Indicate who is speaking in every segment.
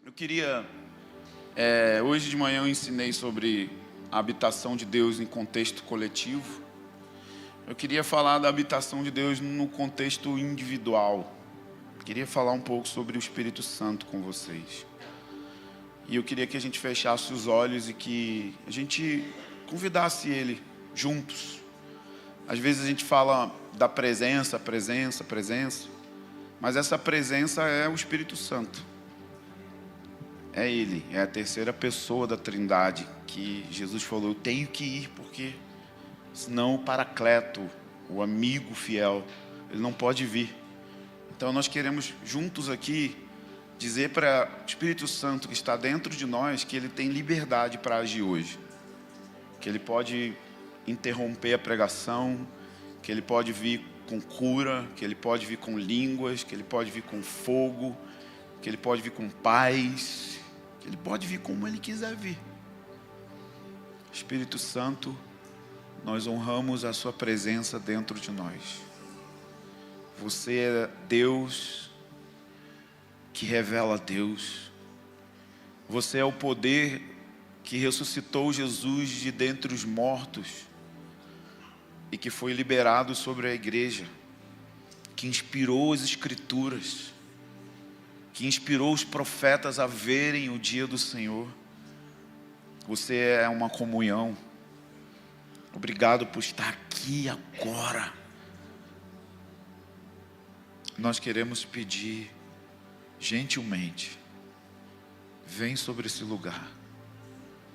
Speaker 1: Eu queria, hoje de manhã eu ensinei sobre a habitação de Deus em contexto coletivo. Eu queria falar da habitação de Deus no contexto individual. Queria falar um pouco sobre o Espírito Santo com vocês. E eu queria que a gente fechasse os olhos e que a gente convidasse Ele juntos. Às vezes a gente fala da presença, mas essa presença é o Espírito Santo. É Ele, é a terceira pessoa da Trindade, que Jesus falou: eu tenho que ir, porque senão o Paracleto, o amigo fiel, ele não pode vir. Então nós queremos juntos aqui dizer para o Espírito Santo que está dentro de nós que ele tem liberdade para agir hoje, que ele pode interromper a pregação, que ele pode vir com cura, que ele pode vir com línguas, que ele pode vir com fogo, que ele pode vir com paz, que ele pode vir como ele quiser vir. Espírito Santo, nós honramos a sua presença dentro de nós. Você é Deus que revela Deus. Você é o poder que ressuscitou Jesus de dentre os mortos e que foi liberado sobre a igreja, que inspirou as Escrituras, que inspirou os profetas a verem o dia do Senhor. Você é uma comunhão. Obrigado por estar aqui agora. Nós queremos pedir gentilmente, vem sobre esse lugar.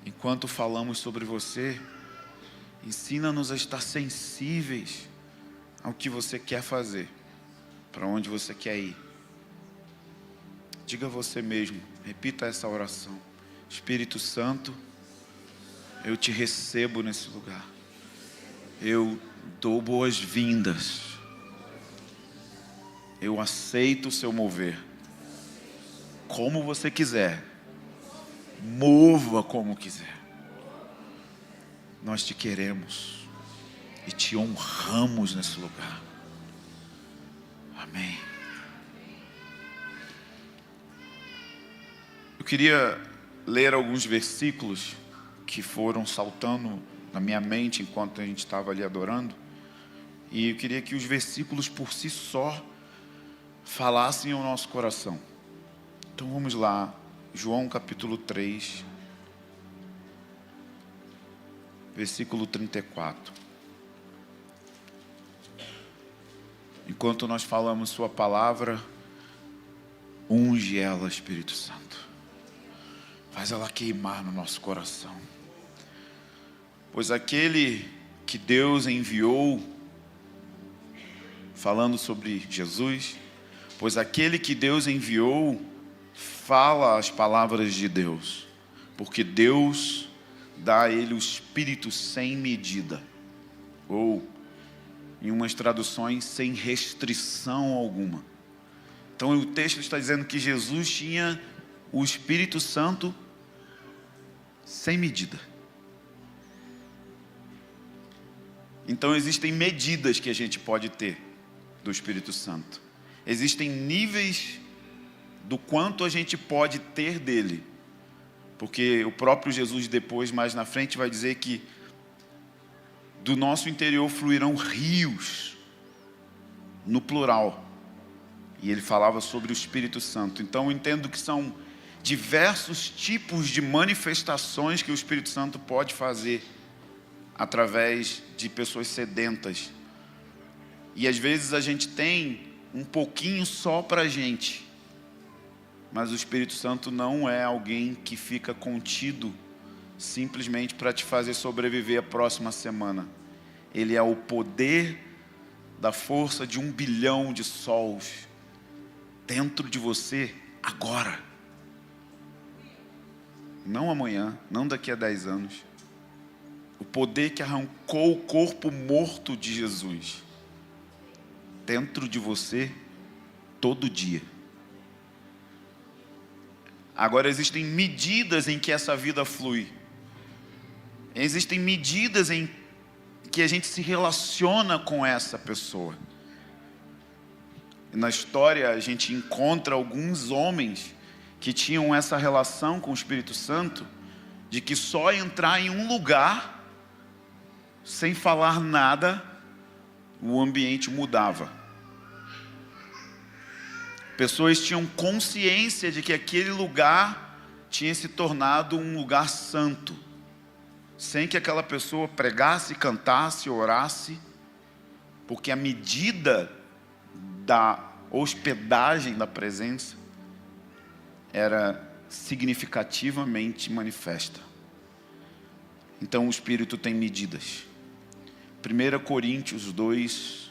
Speaker 1: Enquanto falamos sobre você, ensina-nos a estar sensíveis ao que você quer fazer, para onde você quer ir. Diga a você mesmo, repita essa oração: Espírito Santo, eu te recebo nesse lugar. Eu dou boas-vindas. Eu aceito o seu mover. Como você quiser. Mova como quiser. Nós te queremos e te honramos nesse lugar. Amém. Eu queria ler alguns versículos que foram saltando na minha mente enquanto a gente estava ali adorando. E eu queria que os versículos por si só falassem ao nosso coração. Então vamos lá, João capítulo 3, versículo 34. Enquanto nós falamos sua palavra, unge ela, Espírito Santo. Faz ela queimar no nosso coração. Pois aquele que Deus enviou, falando sobre Jesus, pois aquele que Deus enviou fala as palavras de Deus, porque Deus dá a ele o Espírito sem medida, ou em umas traduções, sem restrição alguma. Então o texto está dizendo que Jesus tinha o Espírito Santo sem medida. Então existem medidas que a gente pode ter do Espírito Santo. Existem níveis do quanto a gente pode ter dele. Porque o próprio Jesus depois, mais na frente, vai dizer que do nosso interior fluirão rios, no plural. E ele falava sobre o Espírito Santo. Então eu entendo que são diversos tipos de manifestações que o Espírito Santo pode fazer através de pessoas sedentas. E às vezes a gente tem um pouquinho só para a gente. Mas o Espírito Santo não é alguém que fica contido simplesmente para te fazer sobreviver a próxima semana. Ele é o poder da força de 1 bilhão de sols dentro de você agora. Não amanhã, não daqui a 10 anos. O poder que arrancou o corpo morto de Jesus dentro de você todo dia. Agora existem medidas em que essa vida flui. Existem medidas em que a gente se relaciona com essa pessoa. Na história a gente encontra alguns homens que tinham essa relação com o Espírito Santo, de que só entrar em um lugar, sem falar nada, o ambiente mudava. Pessoas tinham consciência de que aquele lugar tinha se tornado um lugar santo, sem que aquela pessoa pregasse, cantasse, orasse, porque a medida da hospedagem da presença era significativamente manifesta. Então o Espírito tem medidas. 1 Coríntios 2,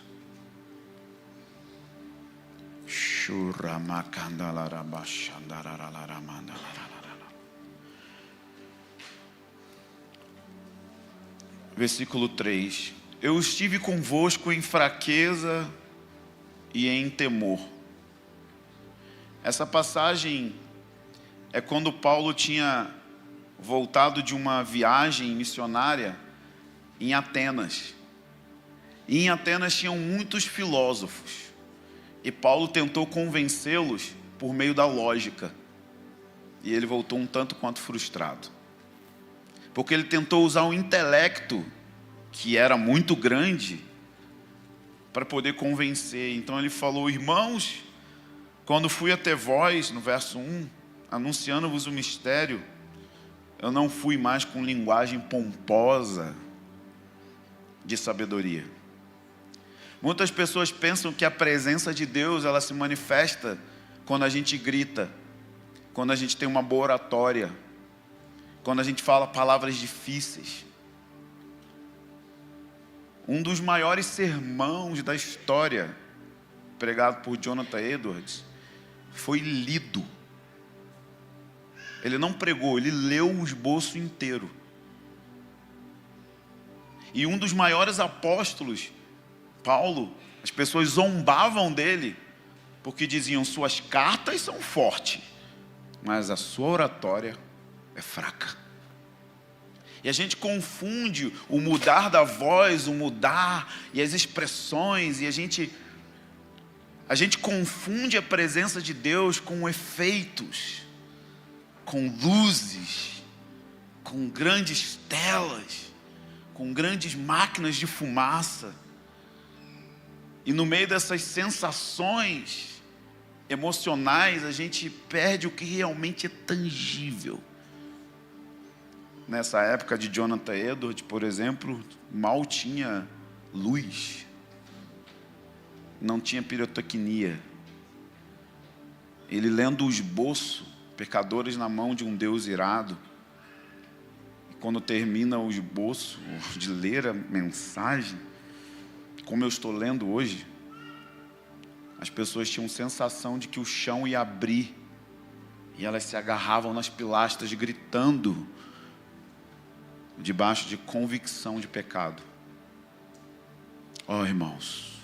Speaker 1: versículo 3: eu estive convosco em fraqueza e em temor. Essa passagem é quando Paulo tinha voltado de uma viagem missionária em Atenas. E em Atenas tinham muitos filósofos. E Paulo tentou convencê-los por meio da lógica. E ele voltou um tanto quanto frustrado. Porque ele tentou usar o intelecto, que era muito grande, para poder convencer. Então ele falou: irmãos, quando fui até vós, no verso 1, anunciando-vos o mistério, eu não fui mais com linguagem pomposa de sabedoria. Muitas pessoas pensam que a presença de Deus, ela se manifesta quando a gente grita, quando a gente tem uma boa oratória, quando a gente fala palavras difíceis. Um dos maiores sermões da história, pregado por Jonathan Edwards, foi lido. Ele não pregou, ele leu o esboço inteiro. E um dos maiores apóstolos, Paulo, as pessoas zombavam dele, porque diziam: suas cartas são fortes, mas a sua oratória é fraca. E a gente confunde o mudar da voz, o mudar e as expressões, e a gente confunde a presença de Deus com efeitos, com luzes, com grandes telas, com grandes máquinas de fumaça. E no meio dessas sensações emocionais, a gente perde o que realmente é tangível. Nessa época de Jonathan Edwards, por exemplo, mal tinha luz, não tinha pirotecnia. Ele lendo o esboço, pecadores na mão de um Deus irado, e quando termina o esboço de ler a mensagem, como eu estou lendo hoje, as pessoas tinham sensação de que o chão ia abrir, e elas se agarravam nas pilastras gritando, debaixo de convicção de pecado. Oh, irmãos,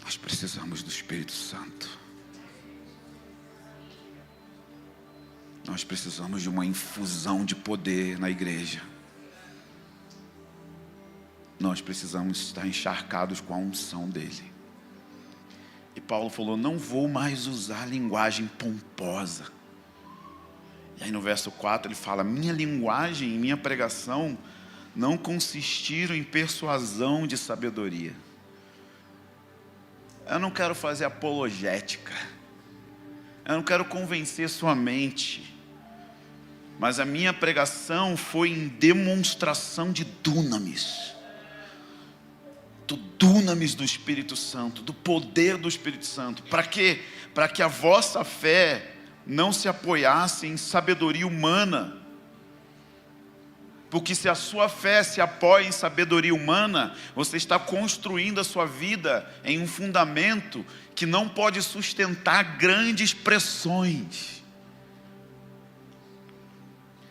Speaker 1: nós precisamos do Espírito Santo. Nós precisamos de uma infusão de poder na igreja. Nós precisamos estar encharcados com a unção dele. E Paulo falou: não vou mais usar linguagem pomposa. E aí no verso 4 ele fala: minha linguagem e minha pregação não consistiram em persuasão de sabedoria. Eu não quero fazer apologética. Eu não quero convencer sua mente. Mas a minha pregação foi em demonstração de dunamis. Do dunamis do Espírito Santo, do poder do Espírito Santo. Para quê? Para que a vossa fé não se apoiasse em sabedoria humana. Porque se a sua fé se apoia em sabedoria humana, você está construindo a sua vida em um fundamento que não pode sustentar grandes pressões.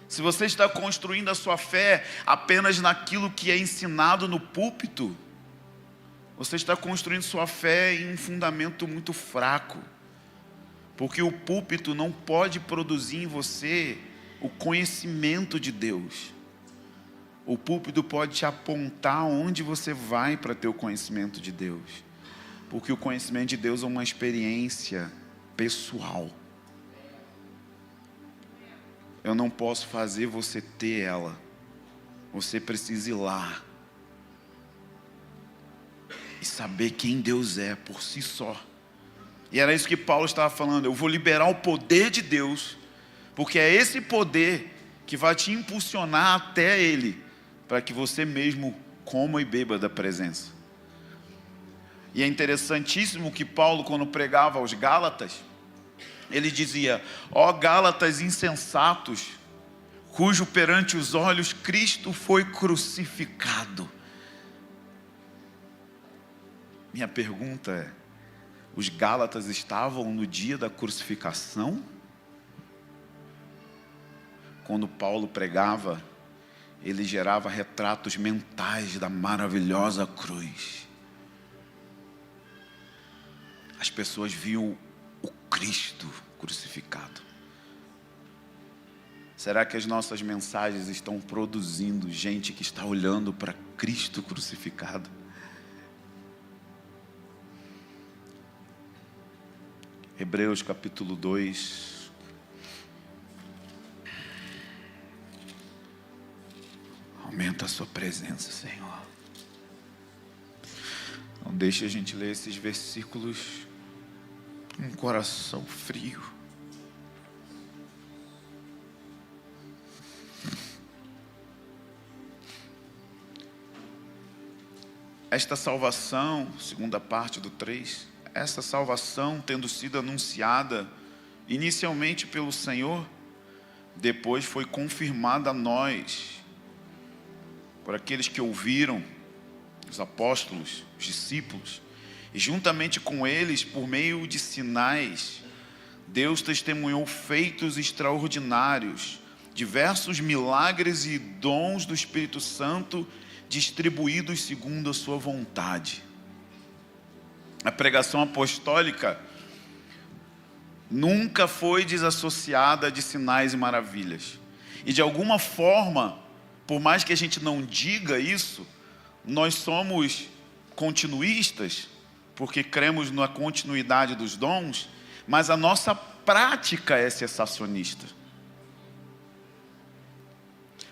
Speaker 1: Se você está construindo a sua fé apenas naquilo que é ensinado no púlpito, você está construindo sua fé em um fundamento muito fraco. Porque o púlpito não pode produzir em você o conhecimento de Deus. O púlpito pode te apontar onde você vai para ter o conhecimento de Deus. Porque o conhecimento de Deus é uma experiência pessoal. eu não posso fazer você ter ela. Você precisa ir lá e saber quem Deus é por si só. E era isso que Paulo estava falando. Eu vou liberar o poder de Deus, porque é esse poder que vai te impulsionar até Ele, para que você mesmo coma e beba da presença. E é interessantíssimo que Paulo, quando pregava aos Gálatas, ele dizia: ó Gálatas insensatos, cujo perante os olhos Cristo foi crucificado. Minha pergunta é: os Gálatas estavam no dia da crucificação? Quando Paulo pregava, ele gerava retratos mentais da maravilhosa cruz. As pessoas viam o Cristo crucificado. Será que as nossas mensagens estão produzindo gente que está olhando para Cristo crucificado? Hebreus capítulo 2. Aumenta a sua presença, Senhor. Não deixe a gente ler esses versículos com um coração frio. Esta salvação, segunda parte do 3, essa salvação tendo sido anunciada inicialmente pelo Senhor, depois foi confirmada a nós, por aqueles que ouviram, os apóstolos, os discípulos, e juntamente com eles, por meio de sinais, Deus testemunhou feitos extraordinários, diversos milagres e dons do Espírito Santo, distribuídos segundo a sua vontade. A pregação apostólica nunca foi desassociada de sinais e maravilhas. E de alguma forma, por mais que a gente não diga isso, nós somos continuistas, porque cremos na continuidade dos dons, mas a nossa prática é cessacionista.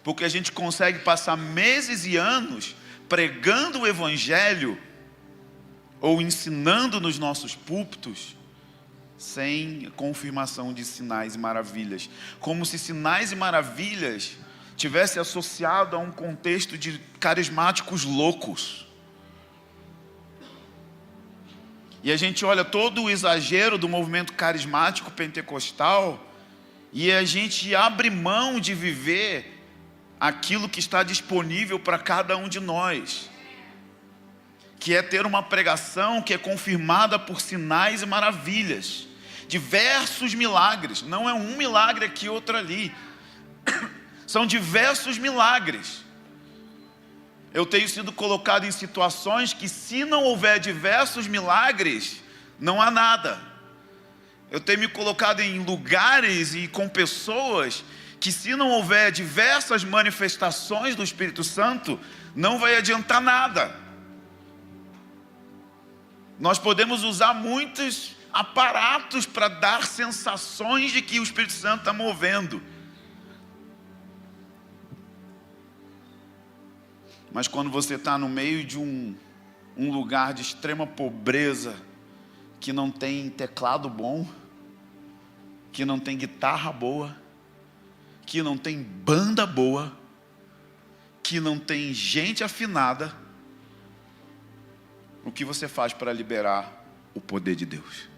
Speaker 1: Porque a gente consegue passar meses e anos pregando o Evangelho ou ensinando nos nossos púlpitos sem confirmação de sinais e maravilhas, como se sinais e maravilhas tivesse associado a um contexto de carismáticos loucos. E a gente olha todo o exagero do movimento carismático pentecostal e a gente abre mão de viver aquilo que está disponível para cada um de nós, que é ter uma pregação que é confirmada por sinais e maravilhas, diversos milagres. Não é um milagre aqui, outro ali. São diversos milagres. Eu tenho sido colocado em situações que, se não houver diversos milagres, não há nada. Eu tenho me colocado em lugares e com pessoas que, se não houver diversas manifestações do Espírito Santo, não vai adiantar nada. Nós podemos usar muitos aparatos para dar sensações de que o Espírito Santo está movendo. Mas quando você está no meio de um lugar de extrema pobreza, que não tem teclado bom, que não tem guitarra boa, que não tem banda boa, que não tem gente afinada, o que você faz para liberar o poder de Deus?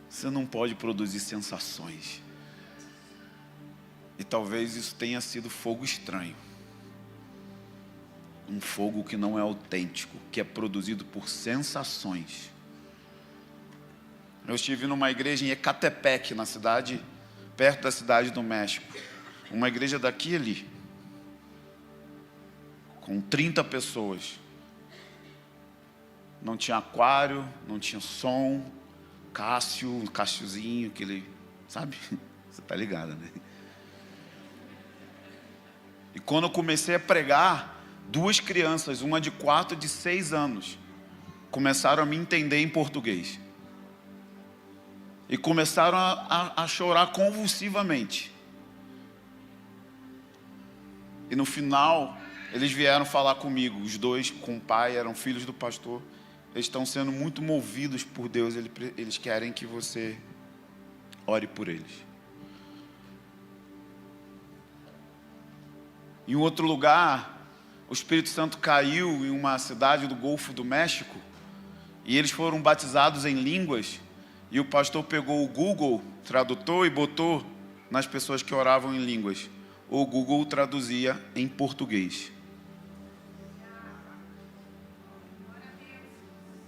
Speaker 1: Você não pode produzir sensações. E talvez isso tenha sido fogo estranho. Um fogo que não é autêntico, que é produzido por sensações. Eu estive numa igreja em Ecatepec, na cidade, perto da cidade do México. Uma igreja daqui e ali, com 30 pessoas. Não tinha aquário, não tinha som. Cássiozinho, aquele, sabe? Você está ligado, né? E quando eu comecei a pregar, 2 crianças, uma de 4 e de 6 anos, começaram a me entender em português. E começaram a chorar convulsivamente. E no final, eles vieram falar comigo. Os dois, com o pai, eram filhos do pastor. Eles estão sendo muito movidos por Deus. Eles querem que você ore por eles. Em outro lugar, o Espírito Santo caiu em uma cidade do Golfo do México. E eles foram batizados em línguas. E o pastor pegou o Google Tradutor e botou nas pessoas que oravam em línguas. O Google traduzia em português.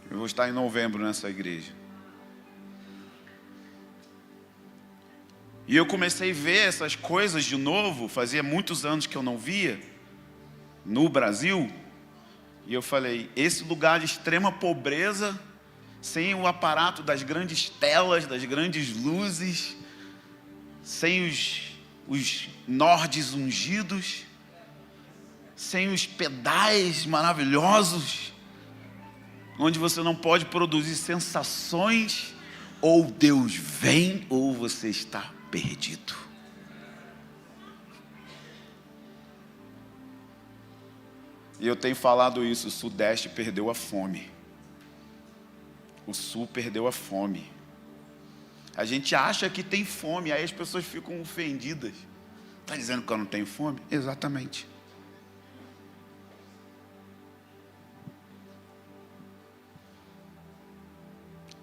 Speaker 1: Eu vou estar em novembro nessa igreja. E eu comecei a ver essas coisas de novo. Fazia muitos anos que eu não via no Brasil. E eu falei, esse lugar de extrema pobreza, sem o aparato das grandes telas, das grandes luzes, sem os nordes ungidos, sem os pedais maravilhosos, onde você não pode produzir sensações, ou Deus vem, ou você está perdido. E eu tenho falado isso, o Sudeste perdeu a fome. O Sul perdeu a fome. A gente acha que tem fome, aí as pessoas ficam ofendidas. Está dizendo que eu não tenho fome? Exatamente.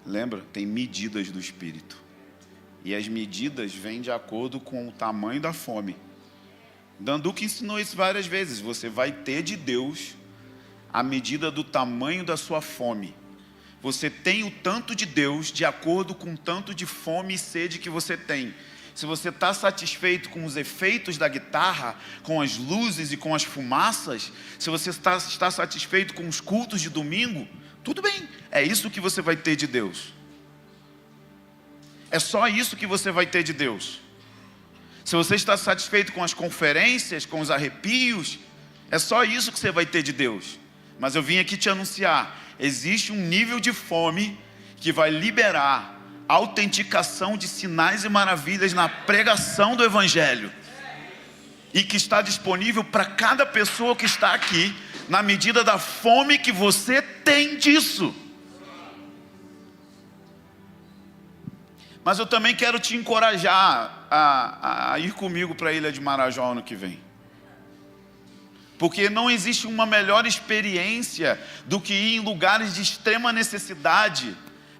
Speaker 1: Lembra? Tem medidas do Espírito. E as medidas vêm de acordo com o tamanho da fome. Danduque ensinou isso várias vezes. Você vai ter de Deus a medida do tamanho da sua fome. Você tem o tanto de Deus de acordo com o tanto de fome e sede que você tem. Se você está satisfeito com os efeitos da guitarra, com as luzes e com as fumaças, se você está satisfeito com os cultos de domingo, tudo bem, é isso que você vai ter de Deus. É só isso que você vai ter de Deus. Se você está satisfeito com as conferências, com os arrepios, é só isso que você vai ter de Deus. Mas eu vim aqui te anunciar, existe um nível de fome que vai liberar a autenticação de sinais e maravilhas na pregação do Evangelho. E que está disponível para cada pessoa que está aqui, na medida da fome que você tem disso. Mas eu também quero te encorajar a ir comigo para a Ilha de Marajó ano que vem. Porque não existe uma melhor experiência do que ir em lugares de extrema necessidade,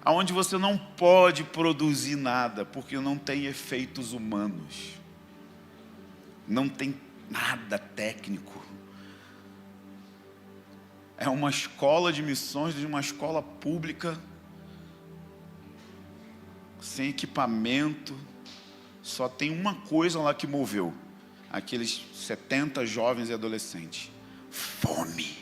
Speaker 1: onde você não pode produzir nada, porque não tem efeitos humanos. Não tem nada técnico. É uma escola de missões, de uma escola pública, sem equipamento. Só tem uma coisa lá que moveu aqueles 70 jovens e adolescentes: fome.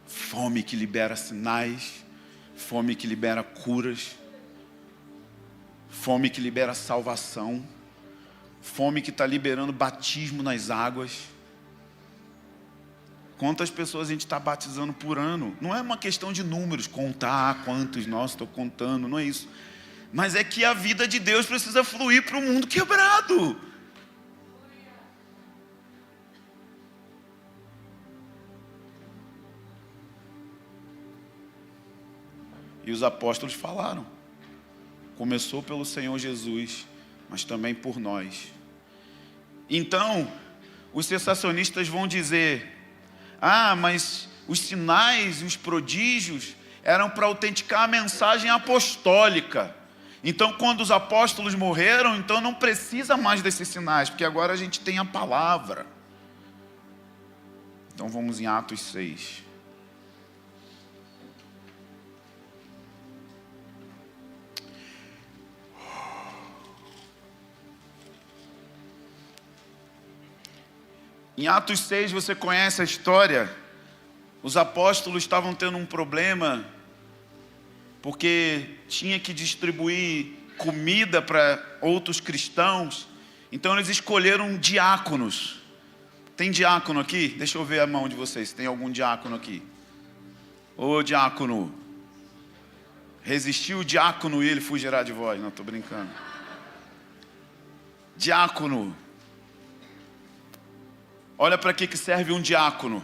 Speaker 1: Fome que libera sinais, fome que libera curas, fome que libera salvação, fome que está liberando batismo nas águas. Quantas pessoas a gente está batizando por ano? Não é uma questão de números, contar quantos, nossa, estou contando, não é isso. Mas é que a vida de Deus precisa fluir para o mundo quebrado. E os apóstolos falaram. Começou pelo Senhor Jesus, mas também por nós. Então, os sensacionistas vão dizer: ah, mas os sinais e os prodígios eram para autenticar a mensagem apostólica. Então, quando os apóstolos morreram, então não precisa mais desses sinais, porque agora a gente tem a palavra. Então vamos em Atos 6. Em Atos 6 você conhece a história. Os apóstolos estavam tendo um problema, porque tinha que distribuir comida para outros cristãos. Então eles escolheram diáconos. Tem diácono aqui? Deixa eu ver a mão de vocês, se tem algum diácono aqui. Ô diácono, resistiu o diácono e ele fugirá de vós. Não, estou brincando. Diácono. Olha para que serve um diácono,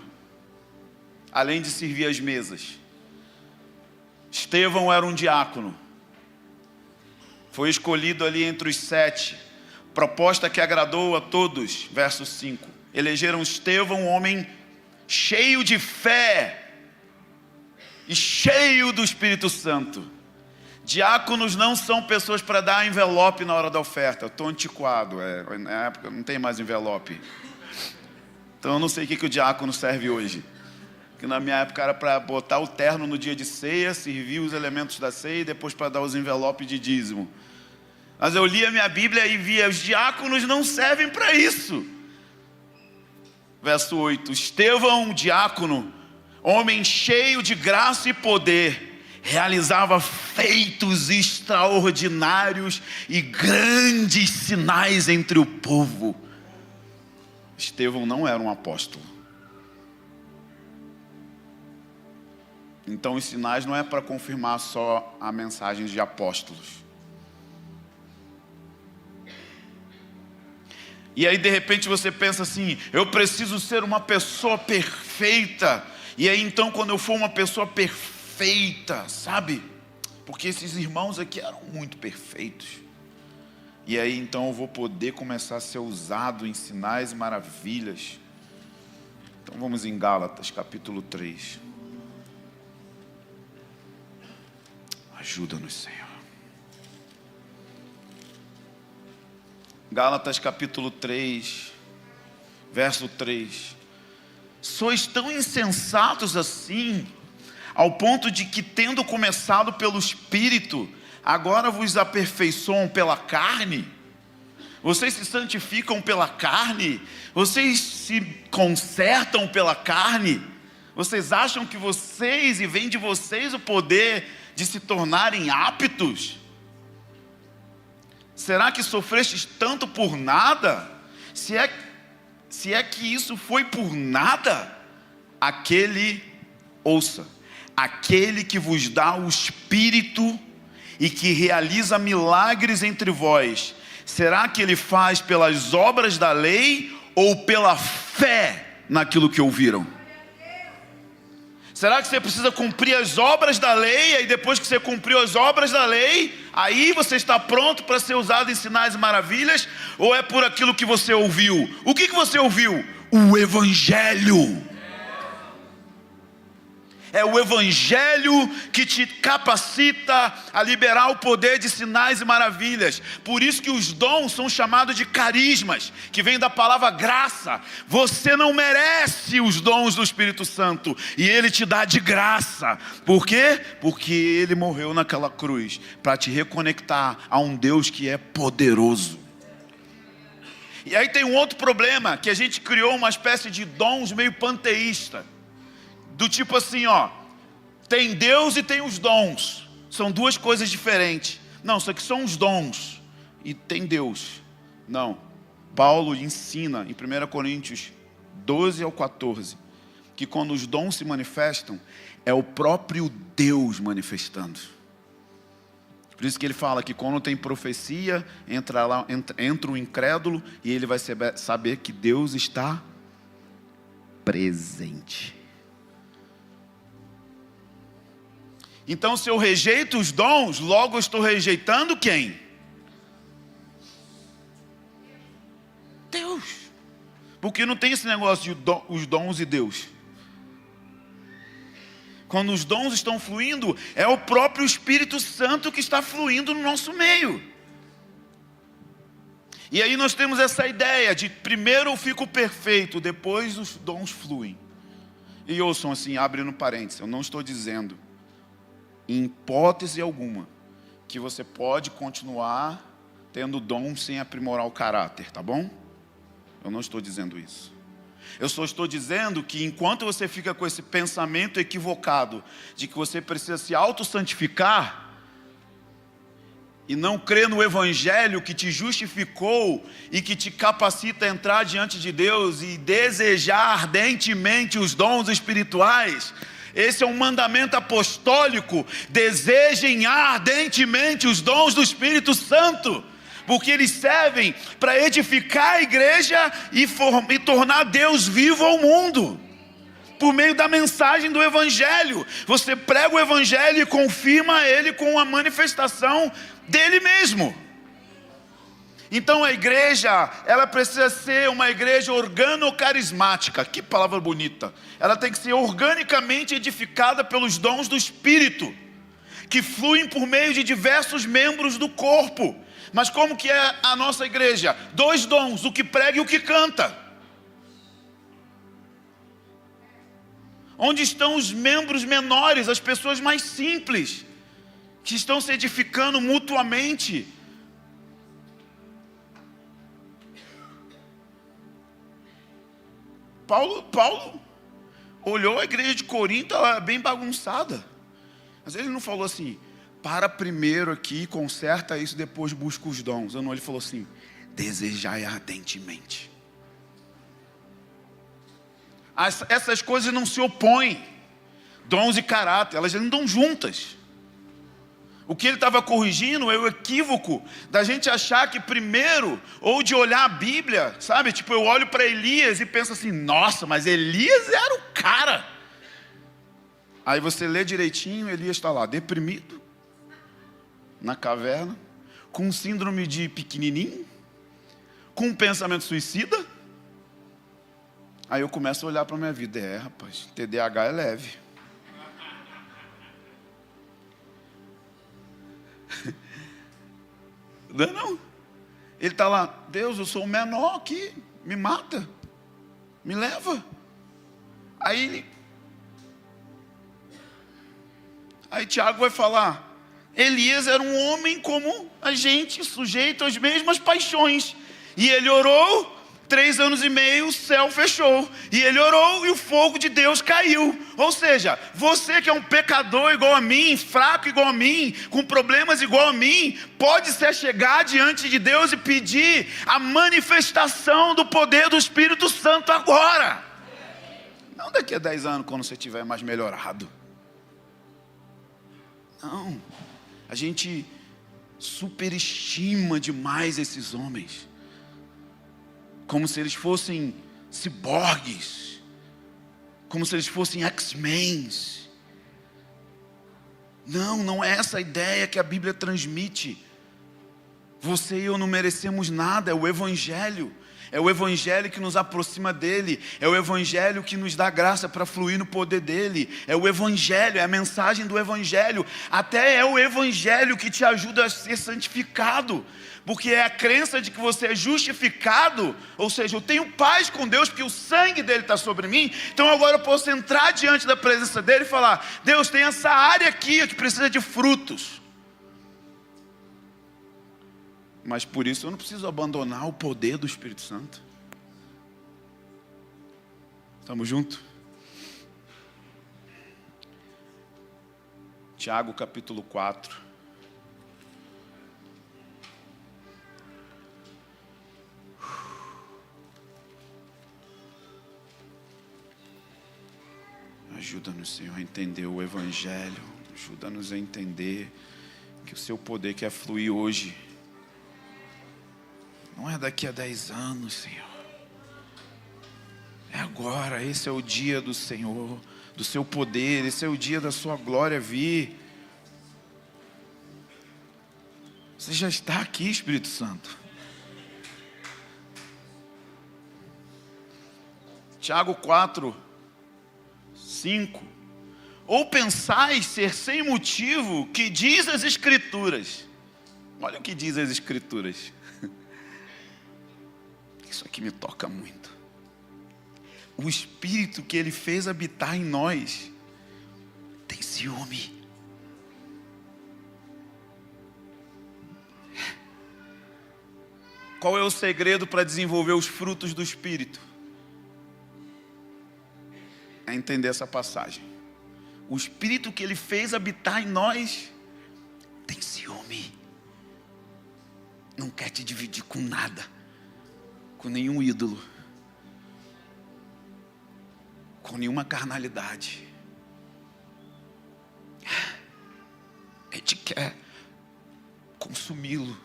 Speaker 1: além de servir as mesas. Estevão era um diácono. Foi escolhido ali entre os 7. Proposta que agradou a todos. Verso 5. Elegeram Estevão, um homem cheio de fé e cheio do Espírito Santo. Diáconos não são pessoas para dar envelope na hora da oferta. Eu estou antiquado, na época não tem mais envelope. Então eu não sei o que o diácono serve hoje. Que na minha época era para botar o terno no dia de ceia, servir os elementos da ceia e depois para dar os envelopes de dízimo. Mas eu li a minha Bíblia e via, os diáconos não servem para isso. Verso 8, Estevão, diácono, homem cheio de graça e poder, realizava feitos extraordinários e grandes sinais entre o povo. Estevão não era um apóstolo. Então os sinais não é para confirmar só a mensagem de apóstolos. E aí de repente você pensa assim, eu preciso ser uma pessoa perfeita. E aí então quando eu for uma pessoa perfeita, sabe? Porque esses irmãos aqui eram muito perfeitos. E aí então eu vou poder começar a ser usado em sinais e maravilhas. Então vamos em Gálatas capítulo 3. Ajuda-nos, Senhor. Gálatas capítulo 3, verso 3. Sois tão insensatos assim, ao ponto de que, tendo começado pelo Espírito, agora vos aperfeiçoam pela carne? Vocês se santificam pela carne? Vocês se consertam pela carne? Vocês acham que vocês, e vem de vocês o poder de se tornarem aptos? Será que sofrestes tanto por nada? Se é que isso foi por nada, aquele que vos dá o Espírito e que realiza milagres entre vós, será que ele faz pelas obras da lei ou pela fé naquilo que ouviram? Será que você precisa cumprir as obras da lei, e aí depois que você cumpriu as obras da lei, aí você está pronto para ser usado em sinais e maravilhas? Ou é por aquilo que você ouviu? O que você ouviu? O Evangelho. É o Evangelho que te capacita a liberar o poder de sinais e maravilhas. Por isso que os dons são chamados de carismas, que vem da palavra graça. Você não merece os dons do Espírito Santo, e Ele te dá de graça. Por quê? Porque Ele morreu naquela cruz para te reconectar a um Deus que é poderoso. E aí tem um outro problema, que a gente criou uma espécie de dons meio panteísta. Do tipo assim, ó, tem Deus e tem os dons. São duas coisas diferentes. Não, isso aqui são os dons e tem Deus. Não. Paulo ensina em 1 Coríntios 12 ao 14, que quando os dons se manifestam, é o próprio Deus manifestando. Por isso que ele fala que quando tem profecia, entra o incrédulo e ele vai saber que Deus está presente. Então, se eu rejeito os dons, logo eu estou rejeitando quem? Deus. Porque não tem esse negócio de os dons e Deus. Quando os dons estão fluindo, é o próprio Espírito Santo que está fluindo no nosso meio. E aí nós temos essa ideia de primeiro eu fico perfeito, depois os dons fluem. E ouçam assim, abrindo parênteses, eu não estou dizendo, em hipótese alguma, que você pode continuar tendo dom sem aprimorar o caráter, tá bom? Eu não estou dizendo isso. Eu só estou dizendo que enquanto você fica com esse pensamento equivocado de que você precisa se auto-santificar e não crê no Evangelho que te justificou e que te capacita a entrar diante de Deus e desejar ardentemente os dons espirituais, esse é um mandamento apostólico: desejem ardentemente os dons do Espírito Santo, porque eles servem para edificar a igreja e tornar Deus vivo ao mundo. Por meio da mensagem do Evangelho. Você prega o Evangelho e confirma ele com a manifestação dele mesmo. Então a igreja, ela precisa ser uma igreja organocarismática. Que palavra bonita. Ela tem que ser organicamente edificada pelos dons do Espírito, que fluem por meio de diversos membros do corpo. Mas como que é a nossa igreja? 2 dons, o que prega e o que canta. Onde estão os membros menores, as pessoas mais simples, que estão se edificando mutuamente? Paulo olhou a igreja de Corinto, ela era bem bagunçada. Mas ele não falou assim, para primeiro aqui, conserta isso, depois busca os dons. Não, ele falou assim, desejai ardentemente. Essas coisas não se opõem, dons e caráter, elas andam juntas. O que ele estava corrigindo é o equívoco da gente achar que primeiro, ou de olhar a Bíblia, sabe? Tipo, eu olho para Elias e penso assim, nossa, mas Elias era o cara. Aí você lê direitinho, Elias está lá, deprimido, na caverna, com síndrome de pequenininho, com um pensamento suicida. Aí eu começo a olhar para a minha vida. Rapaz, TDAH é leve. Não. Ele está lá, Deus, eu sou o menor aqui, me mata, me leva. Aí Tiago vai falar, Elias era um homem como a gente, sujeito às mesmas paixões. E ele orou, 3 anos e meio, o céu fechou. E ele orou e o fogo de Deus caiu. Ou seja, você que é um pecador igual a mim, fraco igual a mim, com problemas igual a mim, pode se achegar diante de Deus e pedir a manifestação do poder do Espírito Santo agora. Não daqui a 10 anos, quando você estiver mais melhorado. Não. A gente superestima demais esses homens, como se eles fossem ciborgues, como se eles fossem X-Men. Não é essa a ideia que a Bíblia transmite. Você e eu não merecemos nada, é o Evangelho. É o Evangelho que nos aproxima dele. É o Evangelho que nos dá graça para fluir no poder dele. É o Evangelho, é a mensagem do Evangelho. Até é o Evangelho que te ajuda a ser santificado. Porque é a crença de que você é justificado. Ou seja, eu tenho paz com Deus porque o sangue dele está sobre mim. Então agora eu posso entrar diante da presença dele e falar, Deus, tem essa área aqui que precisa de frutos. Mas por isso eu não preciso abandonar o poder do Espírito Santo. Estamos juntos? Tiago capítulo 4. Ajuda-nos, Senhor, a entender o Evangelho. Ajuda-nos a entender que o seu poder quer fluir hoje. Não é daqui a 10 anos, Senhor. É agora, esse é o dia do Senhor, do seu poder, esse é o dia da sua glória vir. Você já está aqui, Espírito Santo. Tiago 4, 5. Ou pensais ser sem motivo, que diz as Escrituras. Olha o que diz as Escrituras. Isso aqui me toca muito. O Espírito que Ele fez habitar em nós tem ciúme. Qual é o segredo para desenvolver os frutos do Espírito? É entender essa passagem. O Espírito que Ele fez habitar em nós tem ciúme. Não quer te dividir com nada. Com nenhum ídolo, com nenhuma carnalidade. Ele quer consumi-lo.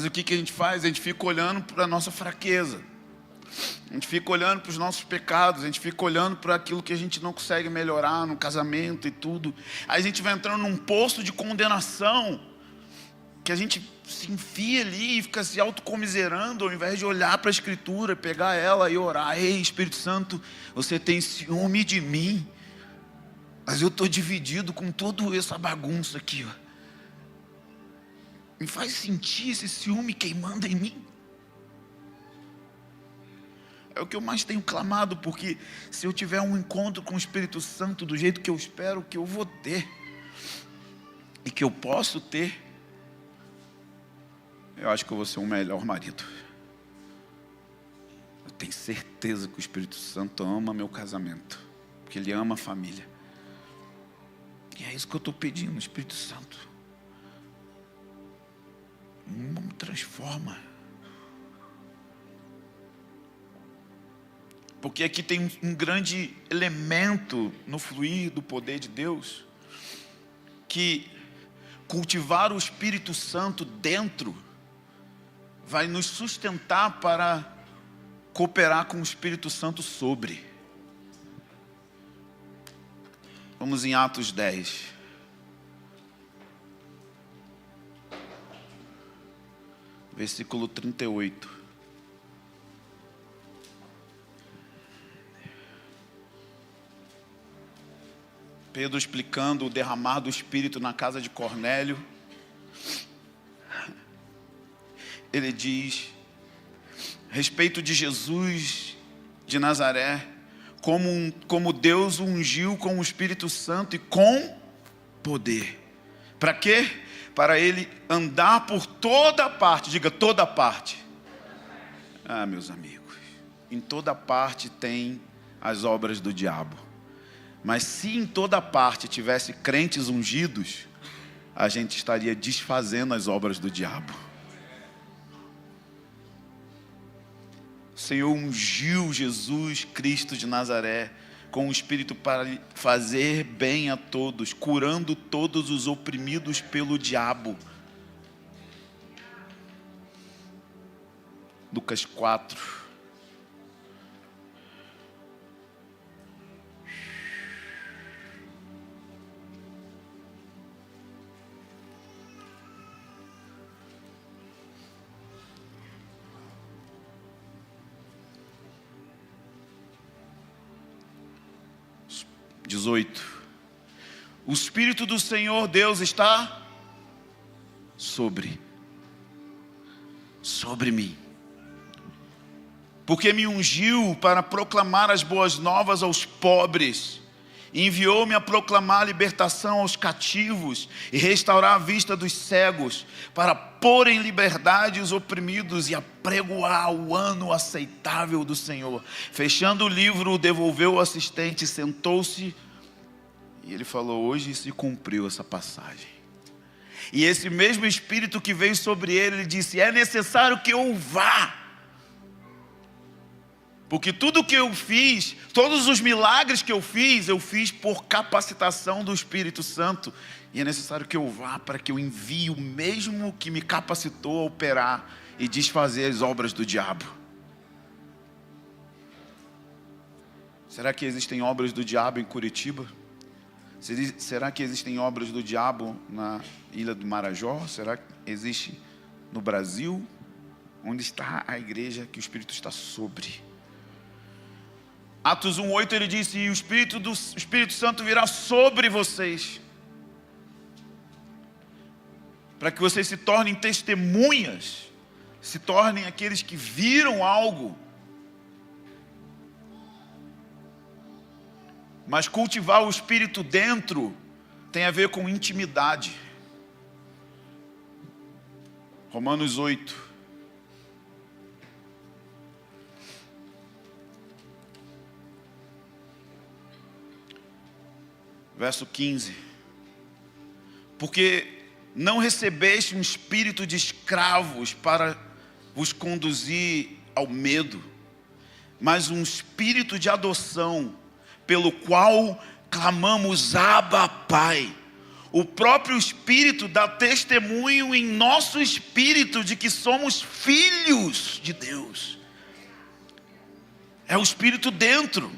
Speaker 1: Mas o que a gente faz? A gente fica olhando para a nossa fraqueza. A gente fica olhando para os nossos pecados. A gente fica olhando para aquilo que a gente não consegue melhorar no casamento e tudo. Aí a gente vai entrando num poço de condenação, que a gente se enfia ali e fica se autocomiserando, ao invés de olhar para a Escritura, pegar ela e orar. Ei, Espírito Santo, você tem ciúme de mim, mas eu estou dividido com toda essa bagunça aqui, ó. Me faz sentir esse ciúme queimando em mim. É o que eu mais tenho clamado, porque se eu tiver um encontro com o Espírito Santo do jeito que eu espero que eu vou ter, e que eu posso ter, eu acho que eu vou ser um melhor marido. Eu tenho certeza que o Espírito Santo ama meu casamento, porque Ele ama a família. E é isso que eu estou pedindo, Espírito Santo. Me transforma. Porque aqui tem um grande elemento no fluir do poder de Deus, que cultivar o Espírito Santo dentro vai nos sustentar para cooperar com o Espírito Santo sobre. Vamos em Atos 10. Versículo 38. Pedro explicando o derramar do Espírito na casa de Cornélio. Ele diz, a respeito de Jesus de Nazaré, como Deus o ungiu com o Espírito Santo e com poder. Para quê? Para ele andar por toda parte. Diga, toda parte. Ah, meus amigos, em toda parte tem as obras do diabo. Mas se em toda parte tivesse crentes ungidos, a gente estaria desfazendo as obras do diabo. O Senhor ungiu Jesus Cristo de Nazaré com o Espírito para fazer bem a todos, curando todos os oprimidos pelo diabo. Lucas 4. O Espírito do Senhor Deus está sobre mim, porque me ungiu para proclamar as boas novas aos pobres, e enviou-me a proclamar a libertação aos cativos e restaurar a vista dos cegos, para pôr em liberdade os oprimidos e apregoar o ano aceitável do Senhor. Fechando o livro, devolveu o assistente, sentou-se e ele falou, hoje se cumpriu essa passagem. E esse mesmo Espírito que veio sobre ele, ele disse, é necessário que eu vá, porque tudo que eu fiz, todos os milagres que eu fiz por capacitação do Espírito Santo. E é necessário que eu vá para que eu envie o mesmo que me capacitou a operar e desfazer as obras do diabo. Será que existem obras do diabo em Curitiba? Será que existem obras do diabo na Ilha do Marajó? Será que existe no Brasil? Onde está a igreja que o Espírito está sobre? Atos 1:8 ele disse, e o Espírito Santo virá sobre vocês, para que vocês se tornem testemunhas, se tornem aqueles que viram algo. Mas cultivar o Espírito dentro tem a ver com intimidade. Romanos 8. Verso 15. Porque não recebeste um espírito de escravos para vos conduzir ao medo, mas um espírito de adoção, pelo qual clamamos, Abba, Pai. O próprio Espírito dá testemunho em nosso espírito de que somos filhos de Deus. É o Espírito dentro,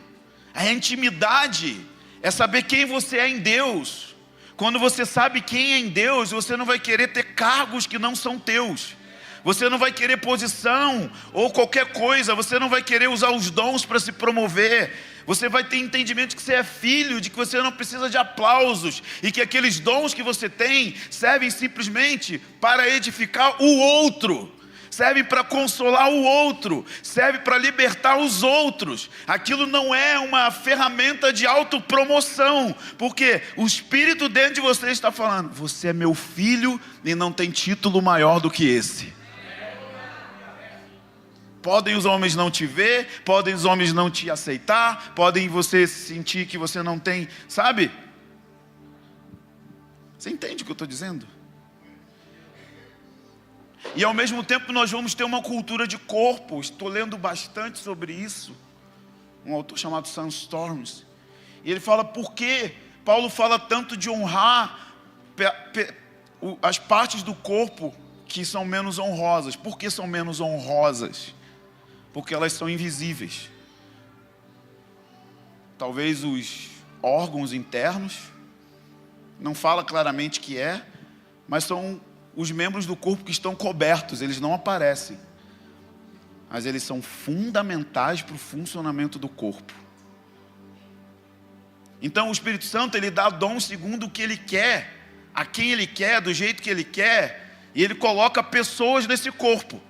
Speaker 1: é a intimidade, é saber quem você é em Deus. Quando você sabe quem é em Deus, você não vai querer ter cargos que não são teus. Você não vai querer posição ou qualquer coisa, você não vai querer usar os dons para se promover. Você vai ter entendimento de que você é filho, de que você não precisa de aplausos e que aqueles dons que você tem servem simplesmente para edificar o outro, servem para consolar o outro, serve para libertar os outros. Aquilo não é uma ferramenta de autopromoção, porque o Espírito dentro de você está falando: você é meu filho e não tem título maior do que esse. Podem os homens não te ver, podem os homens não te aceitar, podem você sentir que você não tem, sabe? Você entende o que eu estou dizendo? E ao mesmo tempo nós vamos ter uma cultura de corpo. Estou lendo bastante sobre isso. Um autor chamado Sam Storms. E ele fala por que Paulo fala tanto de honrar as partes do corpo que são menos honrosas. Por que são menos honrosas? Porque elas são invisíveis. Talvez os órgãos internos, não fala claramente que é, mas são os membros do corpo que estão cobertos, eles não aparecem. Mas eles são fundamentais para o funcionamento do corpo. Então o Espírito Santo, ele dá dom segundo o que ele quer, a quem ele quer, do jeito que ele quer, e ele coloca pessoas nesse corpo.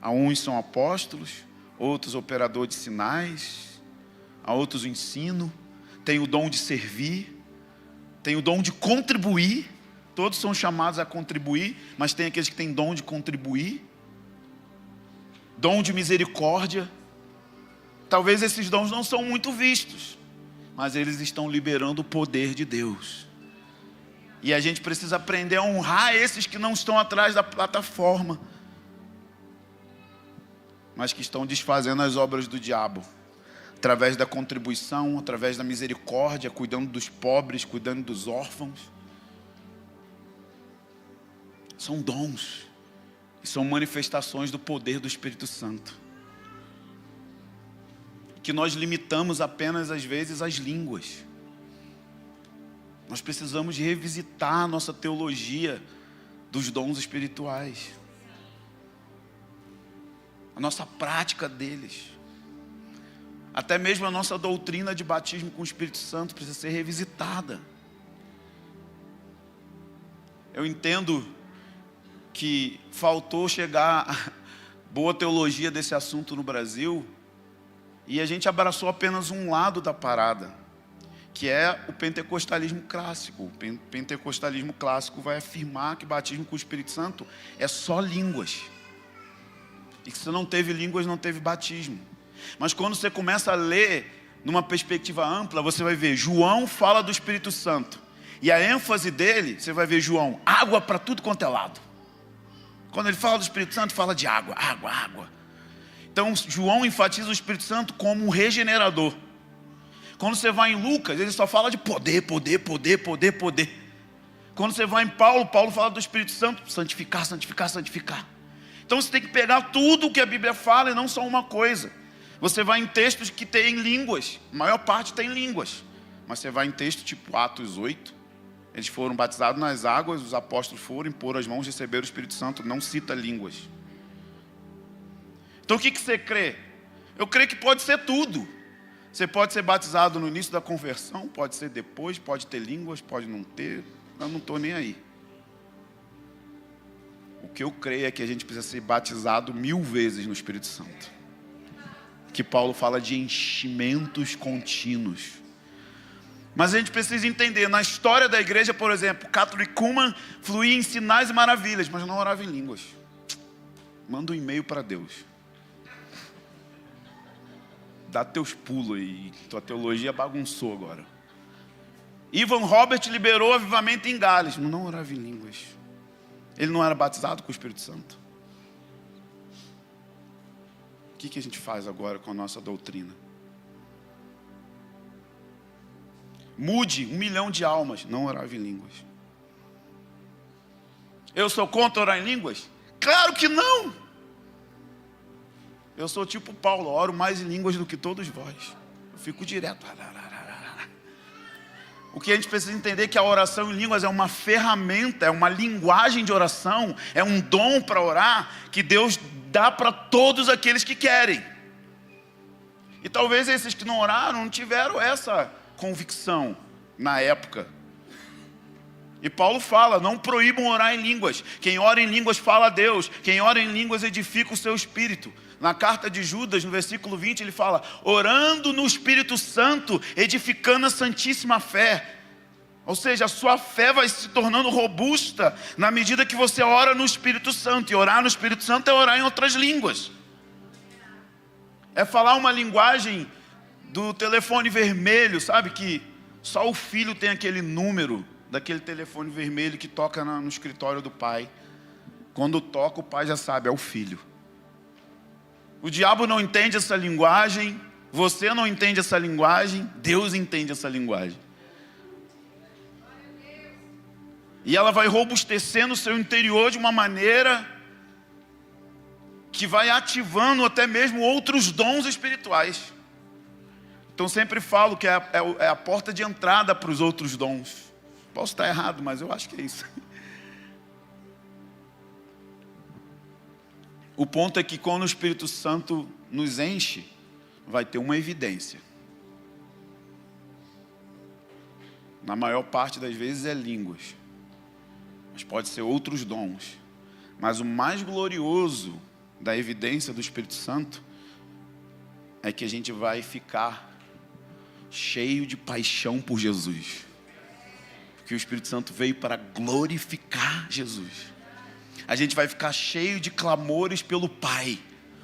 Speaker 1: A uns são apóstolos, outros operadores de sinais, a outros o ensino, tem o dom de servir, tem o dom de contribuir. Todos são chamados a contribuir, mas tem aqueles que têm dom de contribuir, dom de misericórdia. Talvez esses dons não são muito vistos, mas eles estão liberando o poder de Deus. E a gente precisa aprender a honrar esses que não estão atrás da plataforma, mas que estão desfazendo as obras do diabo, através da contribuição, através da misericórdia, cuidando dos pobres, cuidando dos órfãos. São dons, e são manifestações do poder do Espírito Santo, que nós limitamos apenas às vezes às línguas. Nós precisamos revisitar a nossa teologia dos dons espirituais, a nossa prática deles. Até mesmo a nossa doutrina de batismo com o Espírito Santo precisa ser revisitada. Eu entendo que faltou chegar a boa teologia desse assunto no Brasil, e a gente abraçou apenas um lado da parada, que é o pentecostalismo clássico. O pentecostalismo clássico vai afirmar que batismo com o Espírito Santo é só línguas, e que se não teve línguas, não teve batismo. Mas quando você começa a ler numa perspectiva ampla, você vai ver, João fala do Espírito Santo, e a ênfase dele, você vai ver João, água para tudo quanto é lado. Quando ele fala do Espírito Santo, fala de água, água, água. Então João enfatiza o Espírito Santo como um regenerador. Quando você vai em Lucas, ele só fala de poder, poder, poder, poder, poder. Quando você vai em Paulo, Paulo fala do Espírito Santo, santificar, santificar, santificar. Então você tem que pegar tudo o que a Bíblia fala e não só uma coisa. Você vai em textos que tem línguas, a maior parte tem línguas. Mas você vai em texto tipo Atos 8, eles foram batizados nas águas, os apóstolos foram, impor as mãos, receberam o Espírito Santo, não cita línguas. Então o que você crê? Eu creio que pode ser tudo. Você pode ser batizado no início da conversão, pode ser depois, pode ter línguas, pode não ter, eu não estou nem aí. O que eu creio é que a gente precisa ser batizado 1000 vezes no Espírito Santo. Que Paulo fala de enchimentos contínuos. Mas a gente precisa entender, na história da igreja, por exemplo, Catolicuman fluía em sinais e maravilhas, mas não orava em línguas. Manda um e-mail para Deus. Dá teus pulos aí, tua teologia bagunçou agora. Ivan Robert liberou avivamento em Gales, mas não orava em línguas. Ele não era batizado com o Espírito Santo. O que a gente faz agora com a nossa doutrina? Mude 1 milhão de almas, não orava em línguas. Eu sou contra orar em línguas? Claro que não! Eu sou tipo Paulo, oro mais em línguas do que todos vós. Eu fico direto. O que a gente precisa entender é que a oração em línguas é uma ferramenta, é uma linguagem de oração, é um dom para orar que Deus dá para todos aqueles que querem. E talvez esses que não oraram não tiveram essa convicção na época. E Paulo fala, não proíbam orar em línguas. Quem ora em línguas fala a Deus. Quem ora em línguas edifica o seu espírito. Na carta de Judas, no versículo 20, ele fala, orando no Espírito Santo, edificando a santíssima fé. Ou seja, a sua fé vai se tornando robusta na medida que você ora no Espírito Santo. E orar no Espírito Santo é orar em outras línguas. É falar uma linguagem do telefone vermelho, sabe? Que só o filho tem aquele número daquele telefone vermelho que toca no escritório do pai. Quando toca, o pai já sabe, é o filho. O diabo não entende essa linguagem, você não entende essa linguagem, Deus entende essa linguagem. E ela vai robustecendo o seu interior de uma maneira que vai ativando até mesmo outros dons espirituais. Então sempre falo que é a porta de entrada para os outros dons. Posso estar errado, mas eu acho que é isso. O ponto é que quando o Espírito Santo nos enche, vai ter uma evidência. Na maior parte das vezes é línguas, mas pode ser outros dons. Mas o mais glorioso da evidência do Espírito Santo é que a gente vai ficar cheio de paixão por Jesus. Porque o Espírito Santo veio para glorificar Jesus. A gente vai ficar cheio de clamores pelo Pai.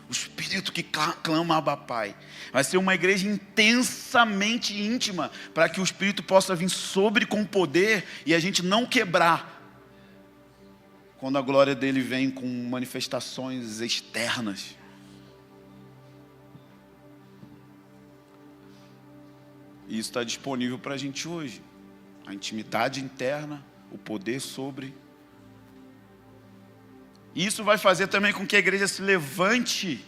Speaker 1: O Espírito que clama Abba Pai. Vai ser uma igreja intensamente íntima, para que o Espírito possa vir sobre com poder e a gente não quebrar quando a glória dele vem com manifestações externas. E isso está disponível para a gente hoje. A intimidade interna, o poder sobre. Isso vai fazer também com que a igreja se levante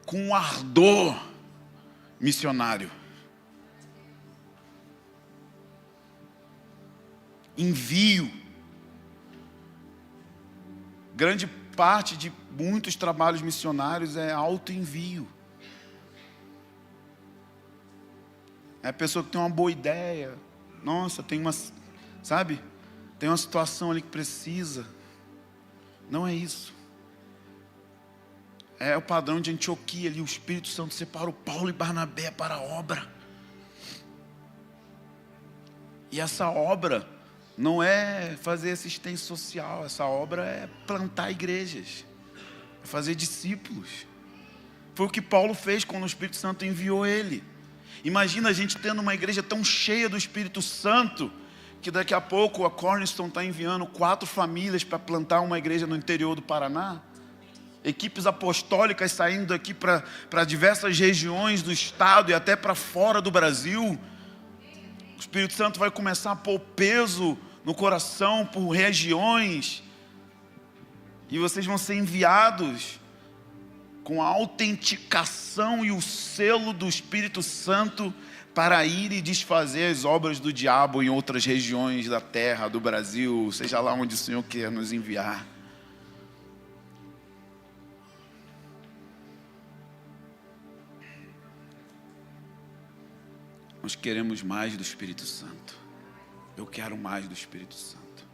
Speaker 1: com um ardor missionário. Envio. Grande parte de muitos trabalhos missionários é autoenvio. É a pessoa que tem uma boa ideia. Nossa, tem uma situação ali que precisa. Não é isso. É o padrão de Antioquia ali. O Espírito Santo separou Paulo e Barnabé para a obra. E essa obra não é fazer assistência social. Essa obra é plantar igrejas. É fazer discípulos. Foi o que Paulo fez quando o Espírito Santo enviou ele. Imagina a gente tendo uma igreja tão cheia do Espírito Santo, que daqui a pouco a Cornerstone está enviando 4 famílias para plantar uma igreja no interior do Paraná. Equipes apostólicas saindo daqui para diversas regiões do estado e até para fora do Brasil. O Espírito Santo vai começar a pôr peso no coração por regiões. E vocês vão ser enviados com a autenticação e o selo do Espírito Santo para ir e desfazer as obras do diabo em outras regiões da terra, do Brasil, seja lá onde o Senhor quer nos enviar. Nós queremos mais do Espírito Santo. Eu quero mais do Espírito Santo.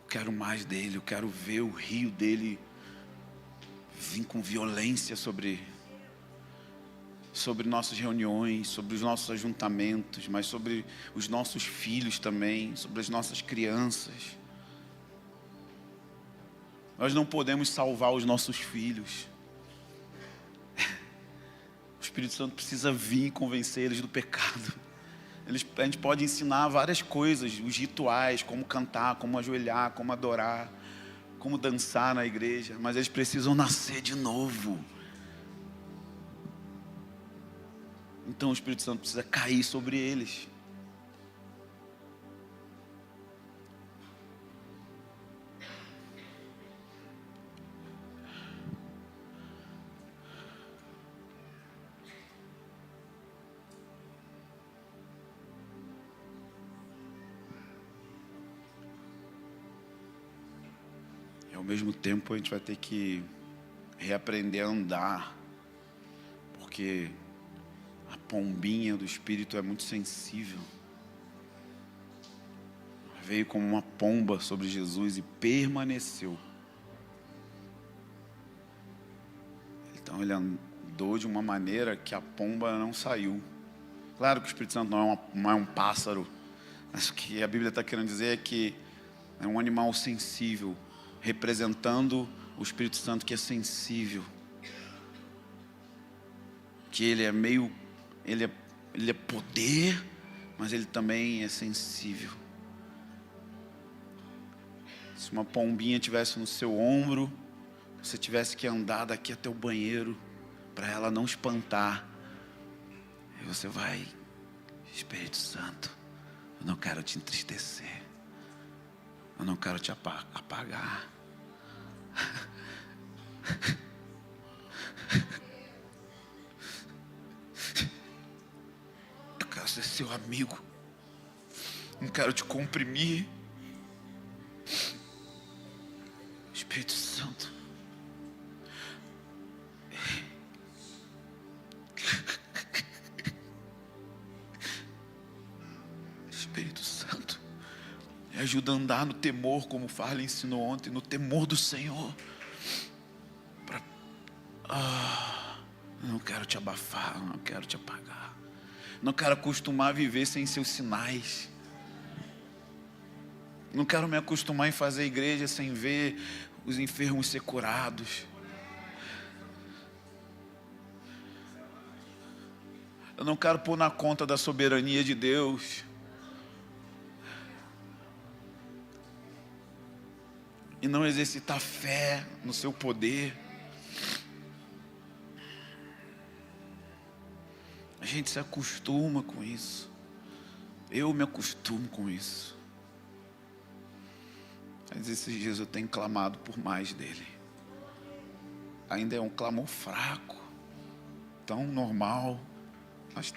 Speaker 1: Eu quero mais dele, eu quero ver o rio dele vir com violência sobre nossas reuniões, sobre os nossos ajuntamentos, mas sobre os nossos filhos também, sobre as nossas crianças. Nós não podemos salvar os nossos filhos. O Espírito Santo precisa vir e convencer eles do pecado. A gente pode ensinar várias coisas, os rituais, como cantar, como ajoelhar, como adorar, como dançar na igreja, mas eles precisam nascer de novo. Então o Espírito Santo precisa cair sobre eles. E ao mesmo tempo a gente vai ter que reaprender a andar, porque a pombinha do Espírito é muito sensível. Veio como uma pomba sobre Jesus e permaneceu. Então ele andou de uma maneira que a pomba não saiu. Claro que o Espírito Santo não é um pássaro, mas o que a Bíblia está querendo dizer é que é um animal sensível, representando o Espírito Santo que é sensível, que ele é meio, ele é poder, mas ele também é sensível. Se uma pombinha tivesse no seu ombro, você tivesse que andar daqui até o banheiro para ela não espantar, e você vai: Espírito Santo, eu não quero te entristecer, eu não quero te apagar. Eu quero ser seu amigo, não quero te comprimir. Espírito Santo, Espírito Santo, me ajuda a andar no temor, como o Farley ensinou ontem, no temor do Senhor. Eu não quero te abafar, eu não quero te apagar, não quero acostumar a viver sem seus sinais. Não quero me acostumar em fazer igreja sem ver os enfermos ser curados. Eu não quero pôr na conta da soberania de Deus e não exercitar fé no seu poder. A gente se acostuma com isso. Eu me acostumo com isso. Mas esses dias eu tenho clamado por mais dele. Ainda é um clamor fraco, tão normal, mas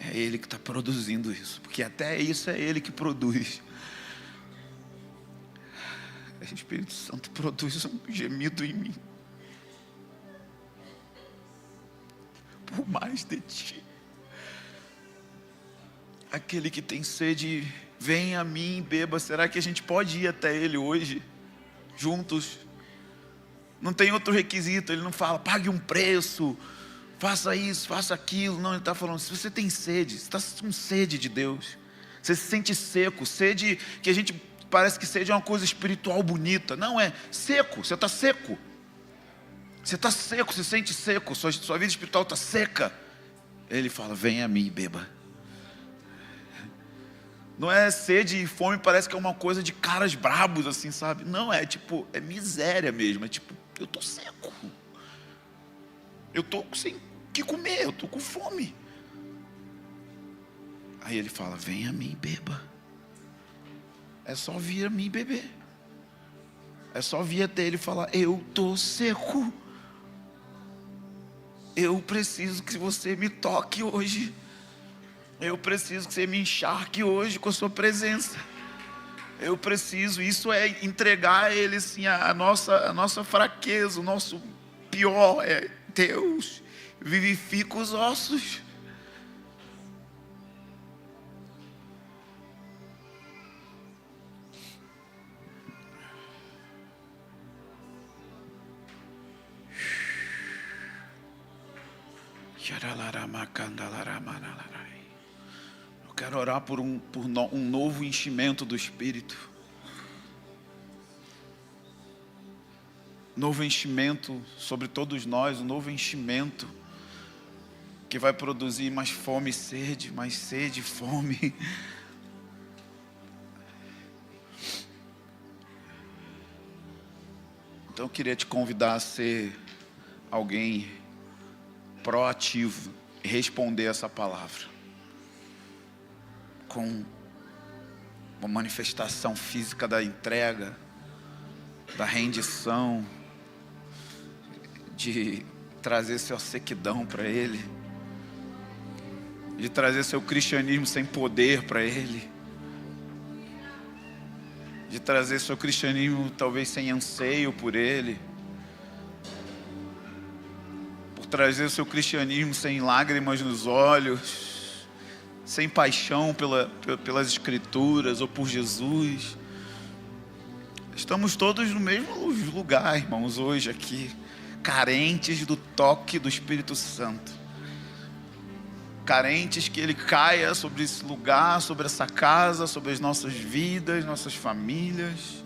Speaker 1: é ele que está produzindo isso, porque até isso é ele que produz. O Espírito Santo produz um gemido em mim, por mais de ti. Aquele que tem sede, vem a mim e beba. Será que a gente pode ir até ele hoje, juntos? Não tem outro requisito, ele não fala, pague um preço, faça isso, faça aquilo. Não, ele está falando, se você tem sede, você está com sede de Deus, você se sente seco, sede, que a gente parece que sede é uma coisa espiritual bonita. Não, é seco, você está seco. Você está seco, você se sente seco, sua vida espiritual está seca. Ele fala, vem a mim e beba. Não é sede e fome, parece que é uma coisa de caras brabos assim, sabe? Não, é tipo, é miséria mesmo. É tipo, eu estou seco, eu estou sem o que comer, eu estou com fome. Aí ele fala, vem a mim e beba. É só vir a mim beber. É só vir até ele e falar, eu estou seco, eu preciso que você me toque hoje. Eu preciso que você me encharque hoje com a sua presença. Eu preciso, isso é entregar a ele assim, a nossa fraqueza, o nosso pior. É Deus, vivifica os ossos. Eu quero orar por um novo enchimento do Espírito. Novo enchimento sobre todos nós, um novo enchimento que vai produzir mais fome e sede, mais sede e fome. Então eu queria te convidar a ser alguém proativo responder essa palavra com uma manifestação física da entrega, da rendição, de trazer sua sequidão para Ele, de trazer seu cristianismo sem poder para Ele, de trazer seu cristianismo talvez sem anseio por Ele, por trazer seu cristianismo sem lágrimas nos olhos, sem paixão pelas Escrituras ou por Jesus. Estamos todos no mesmo lugar, irmãos, hoje aqui, carentes do toque do Espírito Santo, carentes que Ele caia sobre esse lugar, sobre essa casa, sobre as nossas vidas, nossas famílias.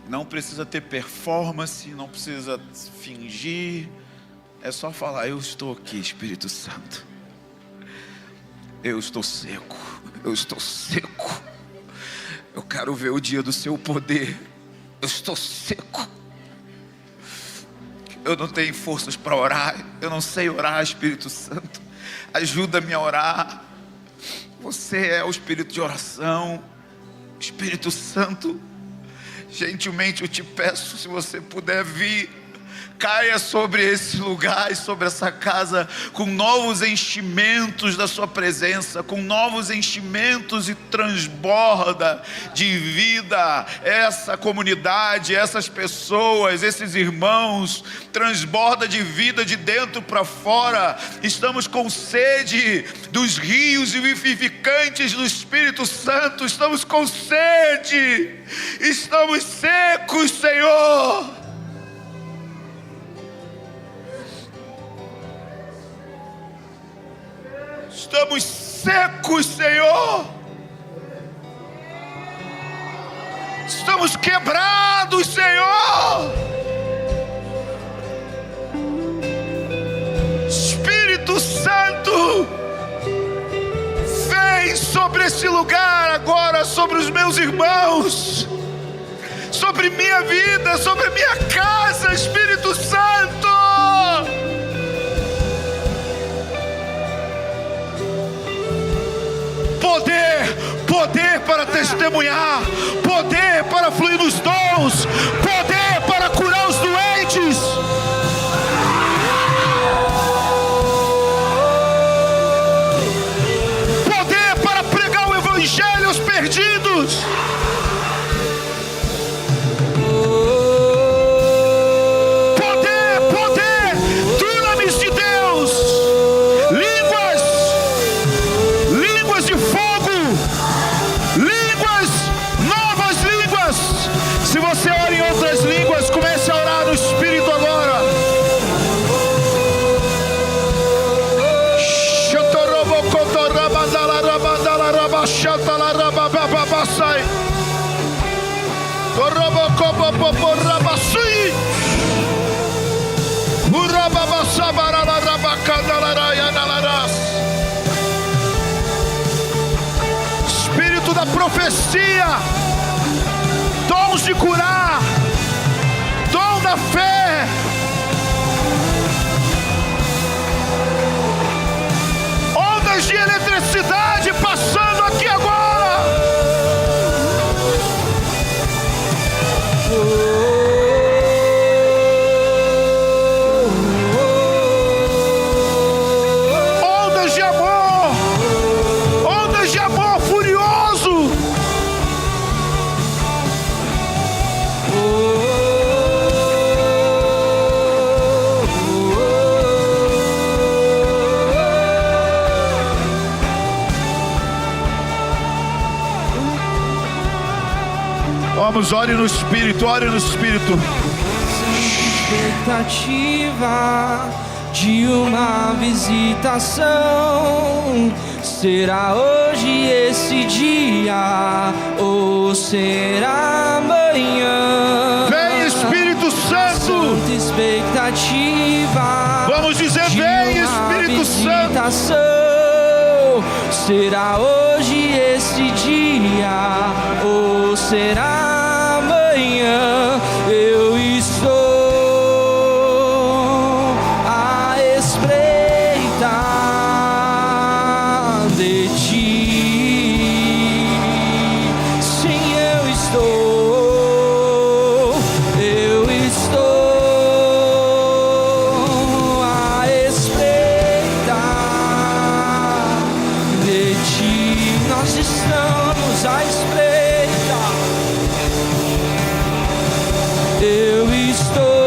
Speaker 1: Não precisa ter performance, não precisa fingir, é só falar: eu estou aqui, Espírito Santo, eu estou seco, eu quero ver o dia do seu poder, eu estou seco, eu não tenho forças para orar, eu não sei orar, Espírito Santo, ajuda-me a orar. Você é o Espírito de oração. Espírito Santo, gentilmente eu te peço, se você puder vir, caia sobre esse lugar e sobre essa casa com novos enchimentos da sua presença, com novos enchimentos, e transborda de vida essa comunidade, essas pessoas, esses irmãos, transborda de vida de dentro para fora. Estamos com sede dos rios vivificantes do Espírito Santo, estamos com sede, estamos secos, Senhor. Estamos secos, Senhor. Estamos quebrados, Senhor. Espírito Santo, vem sobre esse lugar agora, sobre os meus irmãos, sobre minha vida, sobre minha casa, Espírito Santo. Poder para testemunhar, poder para fluir nos dons, poder para curar os doentes. Poder para pregar o Evangelho aos perdidos. Poder, dunamis de Deus, línguas de fogo, novas línguas. Se você ora em outras línguas, comece a orar no Espírito agora. Espírito da profecia, dons de curar, dom da fé, ondas de eletricidade passando aqui agora. Ondas de amor furioso. Vamos, ore no Espírito, ore no Espírito.
Speaker 2: Expectativa de uma visitação. Será hoje esse dia ou será amanhã?
Speaker 1: Vem, Espírito Santo.
Speaker 2: Santa expectativa.
Speaker 1: Vamos dizer: vem, Espírito Santo.
Speaker 2: Será hoje esse dia ou será amanhã? Eu estou espreitar de ti. Sim, eu estou a espreitar de ti. Nós estamos à espreita. Eu estou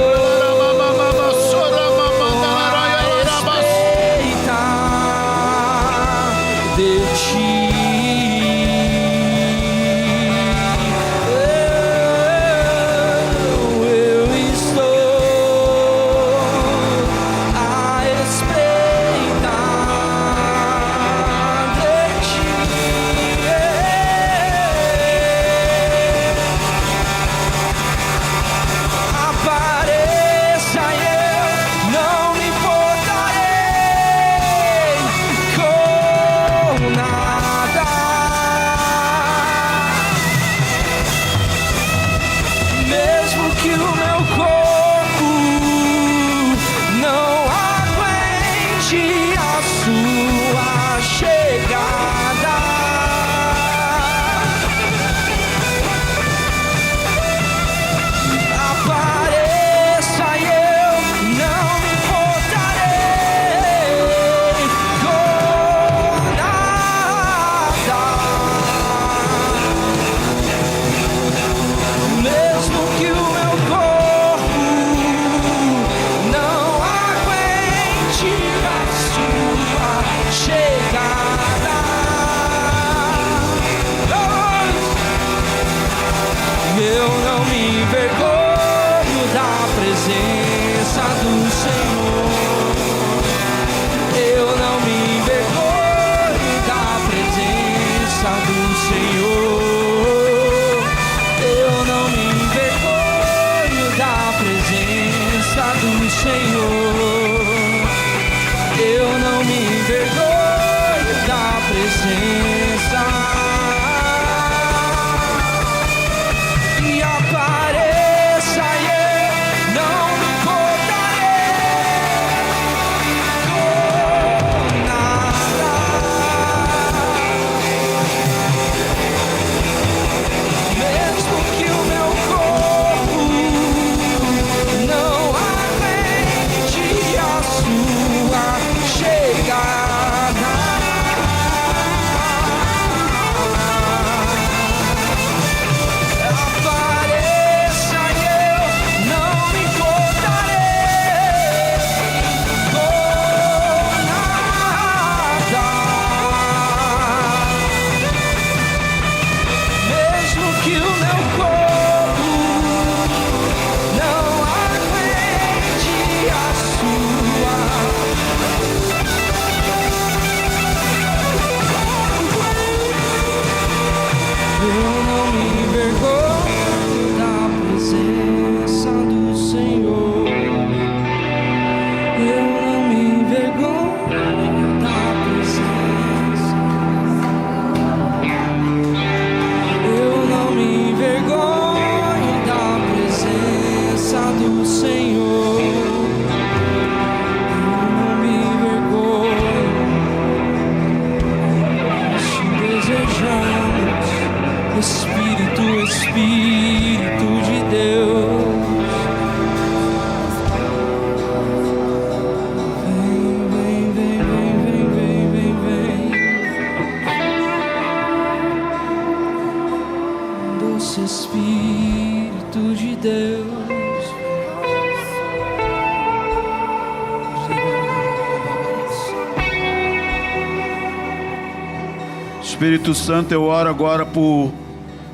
Speaker 1: Espírito Santo, eu oro agora por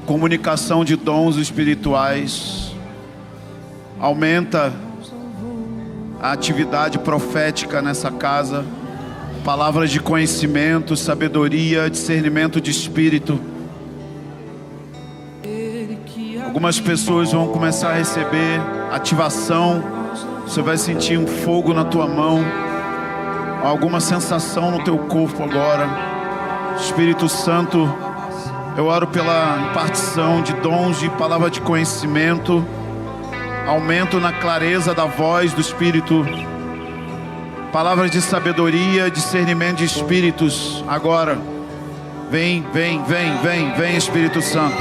Speaker 1: comunicação de dons espirituais. Aumenta a atividade profética nessa casa. Palavras de conhecimento, sabedoria, discernimento de espírito. Algumas pessoas vão começar a receber ativação. Você vai sentir um fogo na tua mão, alguma sensação no teu corpo agora. Espírito Santo, eu oro pela impartição de dons de palavra de conhecimento, aumento na clareza da voz do Espírito, Palavras de sabedoria, discernimento de espíritos agora. Vem, vem, vem, vem, vem, Espírito Santo.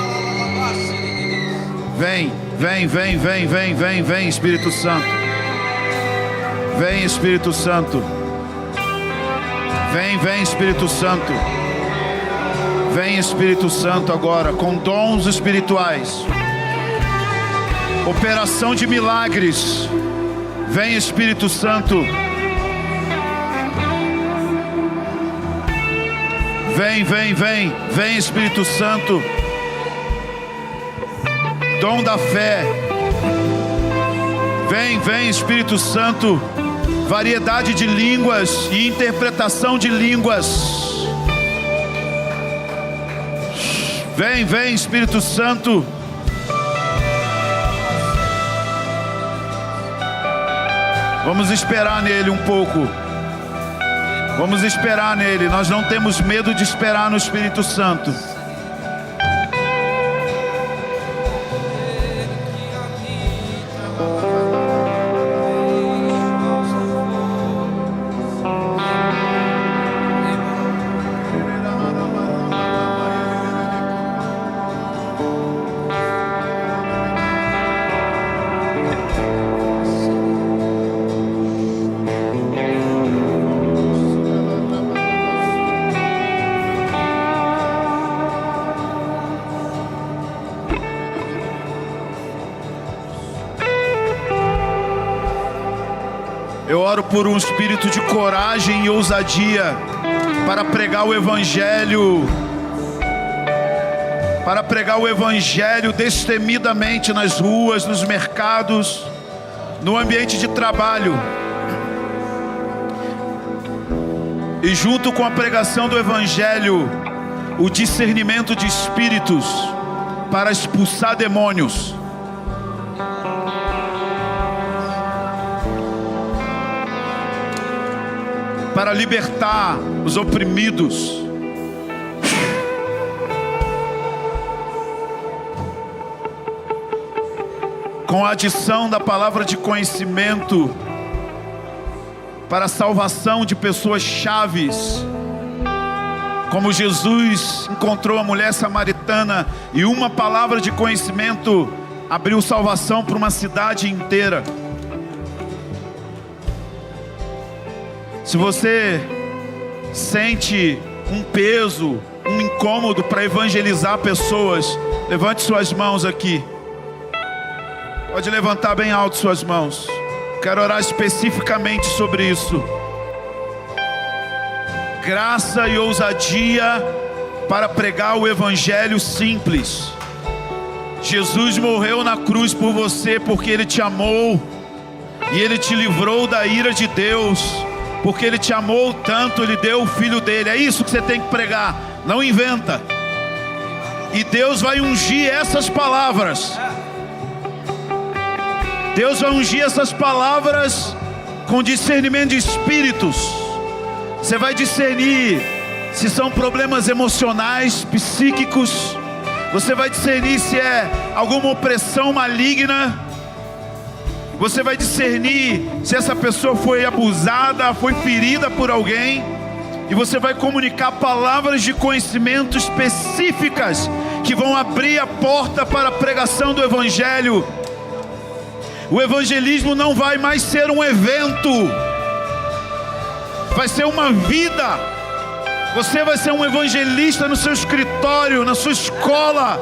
Speaker 1: Vem, vem, vem, vem, vem, vem, vem, Espírito Santo. Vem, Espírito Santo. Vem, vem, Espírito Santo. Vem, Espírito Santo agora, com dons espirituais. Operação de milagres. Vem, Espírito Santo. Vem, vem, vem, vem, Espírito Santo. Dom da fé. Vem, vem, Espírito Santo. Variedade de línguas e interpretação de línguas. Vem, vem, Espírito Santo. Vamos esperar nele um pouco. Vamos esperar nele. Nós não temos medo de esperar no Espírito Santo. Eu oro por um espírito de coragem e ousadia para pregar o Evangelho. Para pregar o Evangelho destemidamente nas ruas, nos mercados, no ambiente de trabalho. E junto com a pregação do Evangelho, o discernimento de espíritos para expulsar demônios. Para libertar os oprimidos. Com a adição da palavra de conhecimento para a salvação de pessoas chaves, como Jesus encontrou a mulher samaritana e uma palavra de conhecimento abriu salvação para uma cidade inteira. Se você sente um peso, um incômodo para evangelizar pessoas, levante suas mãos aqui. Pode levantar bem alto suas mãos. Quero orar especificamente sobre isso. Graça e ousadia para pregar o Evangelho simples. Jesus morreu na cruz por você porque Ele te amou e Ele te livrou da ira de Deus. Porque Ele te amou tanto, Ele deu o Filho dEle. É isso que você tem que pregar. Não inventa. E Deus vai ungir essas palavras. Deus vai ungir essas palavras com discernimento de espíritos. Você vai discernir se são problemas emocionais, psíquicos. Você vai discernir se é alguma opressão maligna. Você vai discernir se essa pessoa foi abusada, foi ferida por alguém. E você vai comunicar palavras de conhecimento específicas que vão abrir a porta para a pregação do Evangelho. O evangelismo não vai mais ser um evento, vai ser uma vida. Você vai ser um evangelista no seu escritório, na sua escola.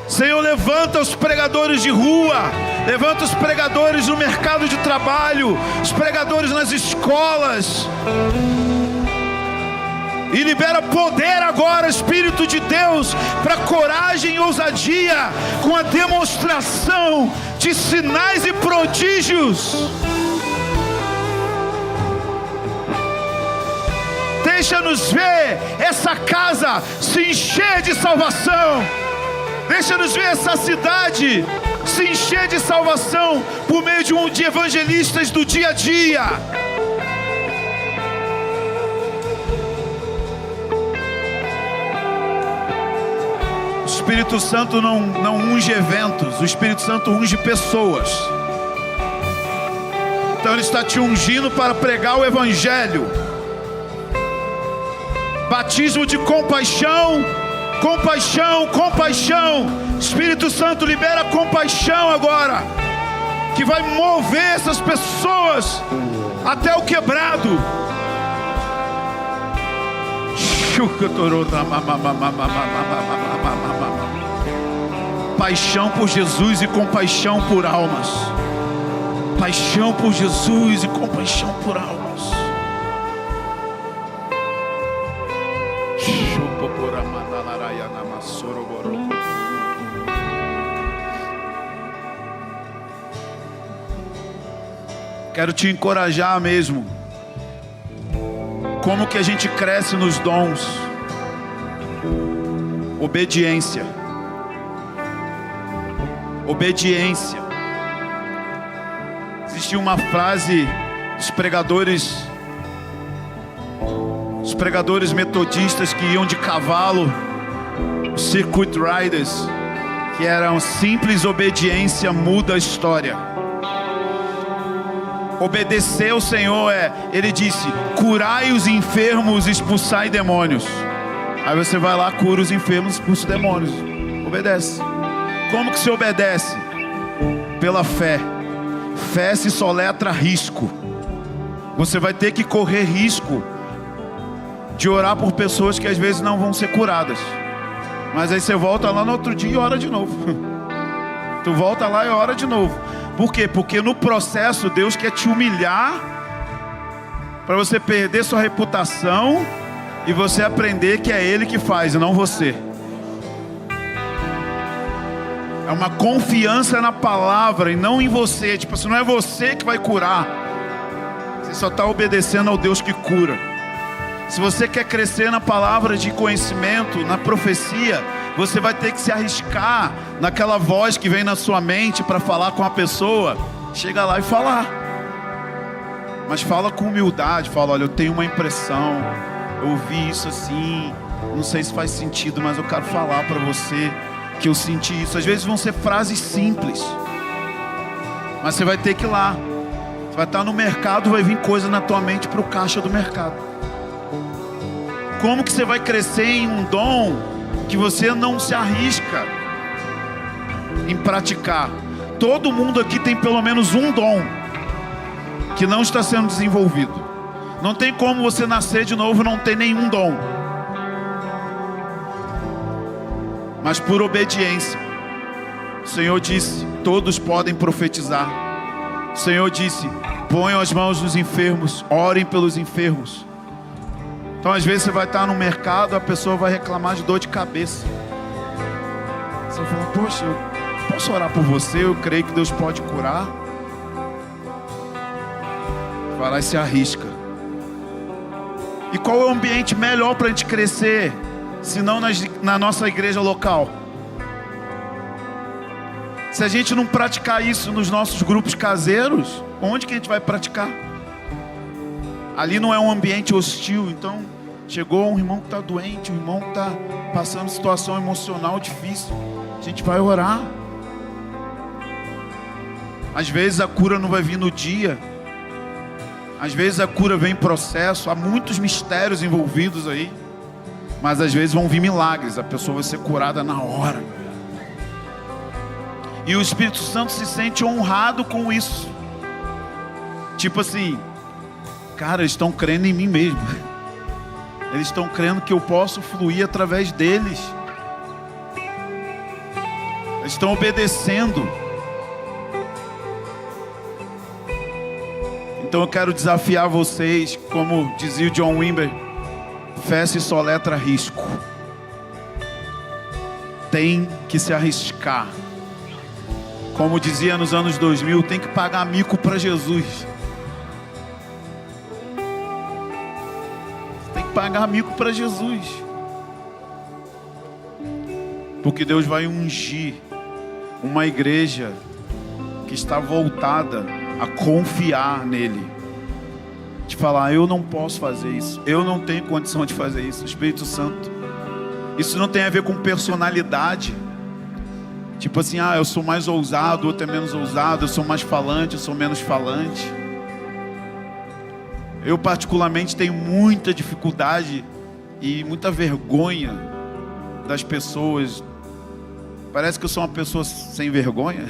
Speaker 1: Senhor, levanta os pregadores de rua, levanta os pregadores no mercado de trabalho, os pregadores nas escolas. E libera poder agora, Espírito de Deus, para coragem e ousadia, com a demonstração de sinais e prodígios. Deixa-nos ver essa casa se encher de salvação. Deixa-nos ver essa cidade se encher de salvação por meio de evangelistas do dia a dia. Espírito Santo não unge eventos, o Espírito Santo unge pessoas. Então Ele está te ungindo para pregar o Evangelho. Batismo de compaixão, compaixão, compaixão. Espírito Santo libera compaixão agora, que vai mover essas pessoas até o quebrado. Paixão por Jesus e compaixão por almas. Paixão por Jesus e compaixão por almas. Quero te encorajar mesmo. Como que a gente cresce nos dons? Obediência. Obediência. Existia uma frase dos pregadores metodistas que iam de cavalo, os circuit riders, que eram: simples obediência muda a história. Obedecer ao Senhor Ele disse: curai os enfermos, expulsai demônios. Aí você vai lá, cura os enfermos, expulsa demônios. Obedece. Como que se obedece? Pela fé. Fé se soletra risco. Você vai ter que correr risco de orar por pessoas que às vezes não vão ser curadas. Mas aí você volta lá no outro dia e ora de novo. Tu volta lá e ora de novo. Por quê? Porque no processo Deus quer te humilhar para você perder sua reputação e você aprender que é Ele que faz e não você. É uma confiança na palavra e não em você. Tipo assim, não é você que vai curar. Você só está obedecendo ao Deus que cura. Se você quer crescer na palavra de conhecimento, na profecia, você vai ter que se arriscar naquela voz que vem na sua mente para falar com a pessoa. Chega lá e falar. Mas fala com humildade. Fala: olha, eu tenho uma impressão, eu ouvi isso assim, não sei se faz sentido, mas eu quero falar para você que eu senti isso. Às vezes vão ser frases simples, mas você vai ter que ir lá. Você vai estar no mercado, vai vir coisa na tua mente para o caixa do mercado. Como que você vai crescer em um dom que você não se arrisca em praticar? Todo mundo aqui tem pelo menos um dom que não está sendo desenvolvido. Não tem como você nascer de novo e não ter nenhum dom. Mas por obediência, o Senhor disse: todos podem profetizar. O Senhor disse: ponham as mãos nos enfermos, orem pelos enfermos. Então às vezes você vai estar no mercado, a pessoa vai reclamar de dor de cabeça. Você vai falar: poxa, eu posso orar por você? Eu creio que Deus pode curar. Vai lá e se arrisca. E qual é o ambiente melhor para a gente crescer, se não na nossa igreja local? Se a gente não praticar isso nos nossos grupos caseiros, onde que a gente vai praticar? Ali não é um ambiente hostil. Então chegou um irmão que está doente, um irmão que está passando situação emocional difícil, a gente vai orar. Às vezes a cura não vai vir no dia, às vezes a cura vem em processo. Há muitos mistérios envolvidos aí, mas às vezes vão vir milagres, a pessoa vai ser curada na hora. E o Espírito Santo se sente honrado com isso. Tipo assim: cara, eles estão crendo em mim mesmo. Eles estão crendo que eu posso fluir através deles. Eles estão obedecendo. Então eu quero desafiar vocês, como dizia o John Wimber: fé se soletra risco. Tem que se arriscar. Como dizia nos anos 2000, tem que pagar mico para Jesus. Tem que pagar mico para Jesus. Porque Deus vai ungir uma igreja que está voltada a confiar nele. De falar: eu não posso fazer isso, eu não tenho condição de fazer isso. Espírito Santo, isso não tem a ver com personalidade. Tipo assim, eu sou mais ousado, outro é menos ousado, eu sou mais falante, eu sou menos falante. Eu particularmente tenho muita dificuldade e muita vergonha das pessoas. Parece que eu sou uma pessoa sem vergonha.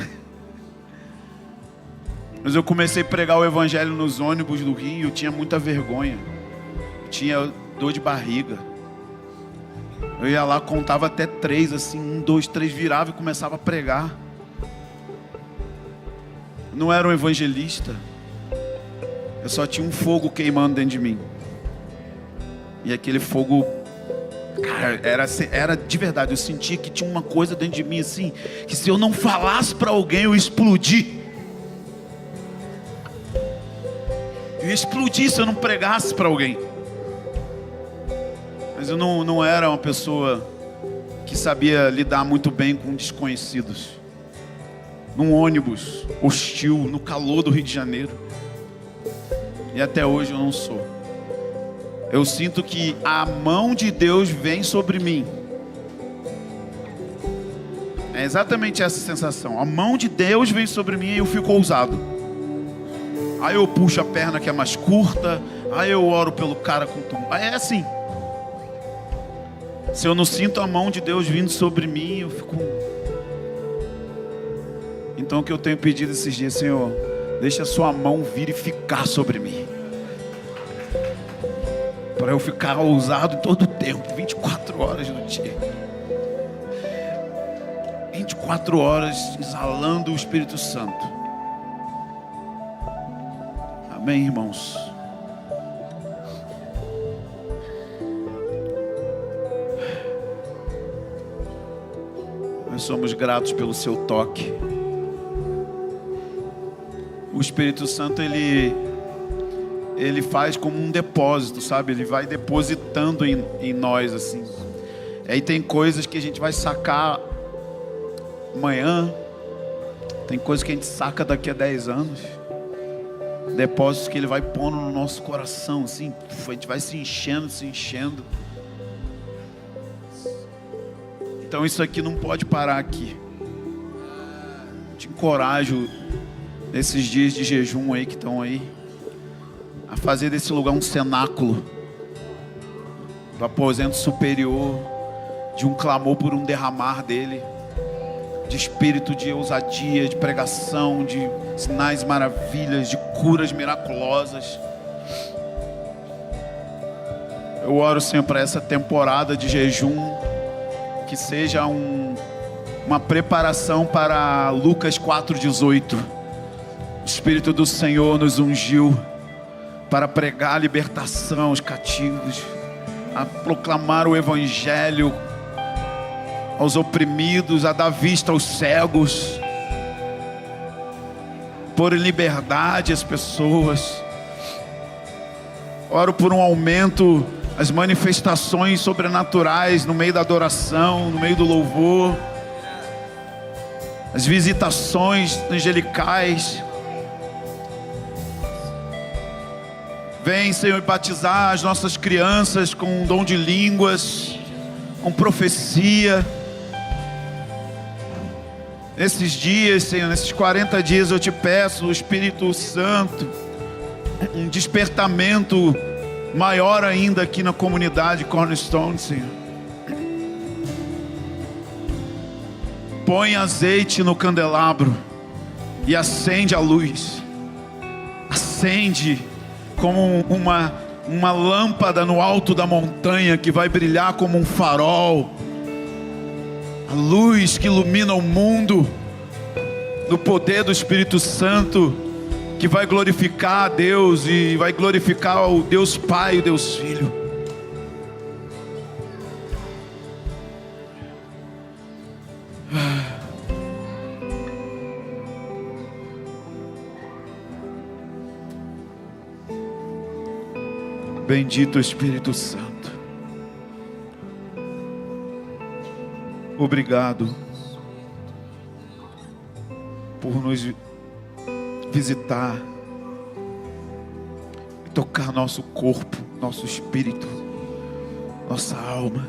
Speaker 1: Mas eu comecei a pregar o evangelho nos ônibus do Rio e eu tinha muita vergonha. Tinha dor de barriga. Eu ia lá, contava até 3, assim, 1, 2, 3, virava e começava a pregar. Não era um evangelista. Eu só tinha um fogo queimando dentro de mim. E aquele fogo, cara, era de verdade. Eu sentia que tinha uma coisa dentro de mim assim, que se eu não falasse para alguém, eu ia explodir. Eu ia explodir se eu não pregasse para alguém. Mas eu não era uma pessoa que sabia lidar muito bem com desconhecidos. Num ônibus hostil, no calor do Rio de Janeiro. E até hoje eu não sou. Eu sinto que a mão de Deus vem sobre mim. É exatamente essa sensação. A mão de Deus vem sobre mim e eu fico ousado. Aí eu puxo a perna que é mais curta. Aí eu oro pelo cara com tumor. É assim. Se eu não sinto a mão de Deus vindo sobre mim, eu fico... Então o que eu tenho pedido esses dias, Senhor, deixa a sua mão vir e ficar sobre mim. Para eu ficar ousado todo o tempo, 24 horas do dia. 24 horas exalando o Espírito Santo. Amém, irmãos? Nós somos gratos pelo seu toque. O Espírito Santo, ele faz como um depósito, sabe? Ele vai depositando em nós, assim. Aí tem coisas que a gente vai sacar amanhã. Tem coisas que a gente saca daqui a 10 anos. Depósitos que ele vai pondo no nosso coração, assim. A gente vai se enchendo, se enchendo. Então isso aqui não pode parar aqui. Te encorajo nesses dias de jejum aí que estão aí, a fazer desse lugar um cenáculo do aposento superior, de um clamor por um derramar dele, de espírito de ousadia, de pregação, de sinais, maravilhas, de curas miraculosas. Eu oro, Senhor, para essa temporada de jejum, que seja uma preparação para Lucas 4,18. O Espírito do Senhor nos ungiu para pregar a libertação aos cativos, a proclamar o Evangelho aos oprimidos, a dar vista aos cegos, pôr em liberdade as pessoas. Oro por um aumento, as manifestações sobrenaturais no meio da adoração, no meio do louvor, as visitações angelicais. Vem, Senhor, batizar as nossas crianças com um dom de línguas, com profecia. Nesses dias, Senhor, nesses 40 dias eu te peço, o Espírito Santo, um despertamento maior ainda aqui na comunidade Cornerstone, Senhor. Põe azeite no candelabro e acende a luz. Acende como uma lâmpada no alto da montanha que vai brilhar como um farol. A luz que ilumina o mundo, no poder do Espírito Santo, que vai glorificar a Deus e vai glorificar o Deus Pai e o Deus Filho. Bendito Espírito Santo. Obrigado por nos visitar e tocar nosso corpo, nosso espírito, nossa alma.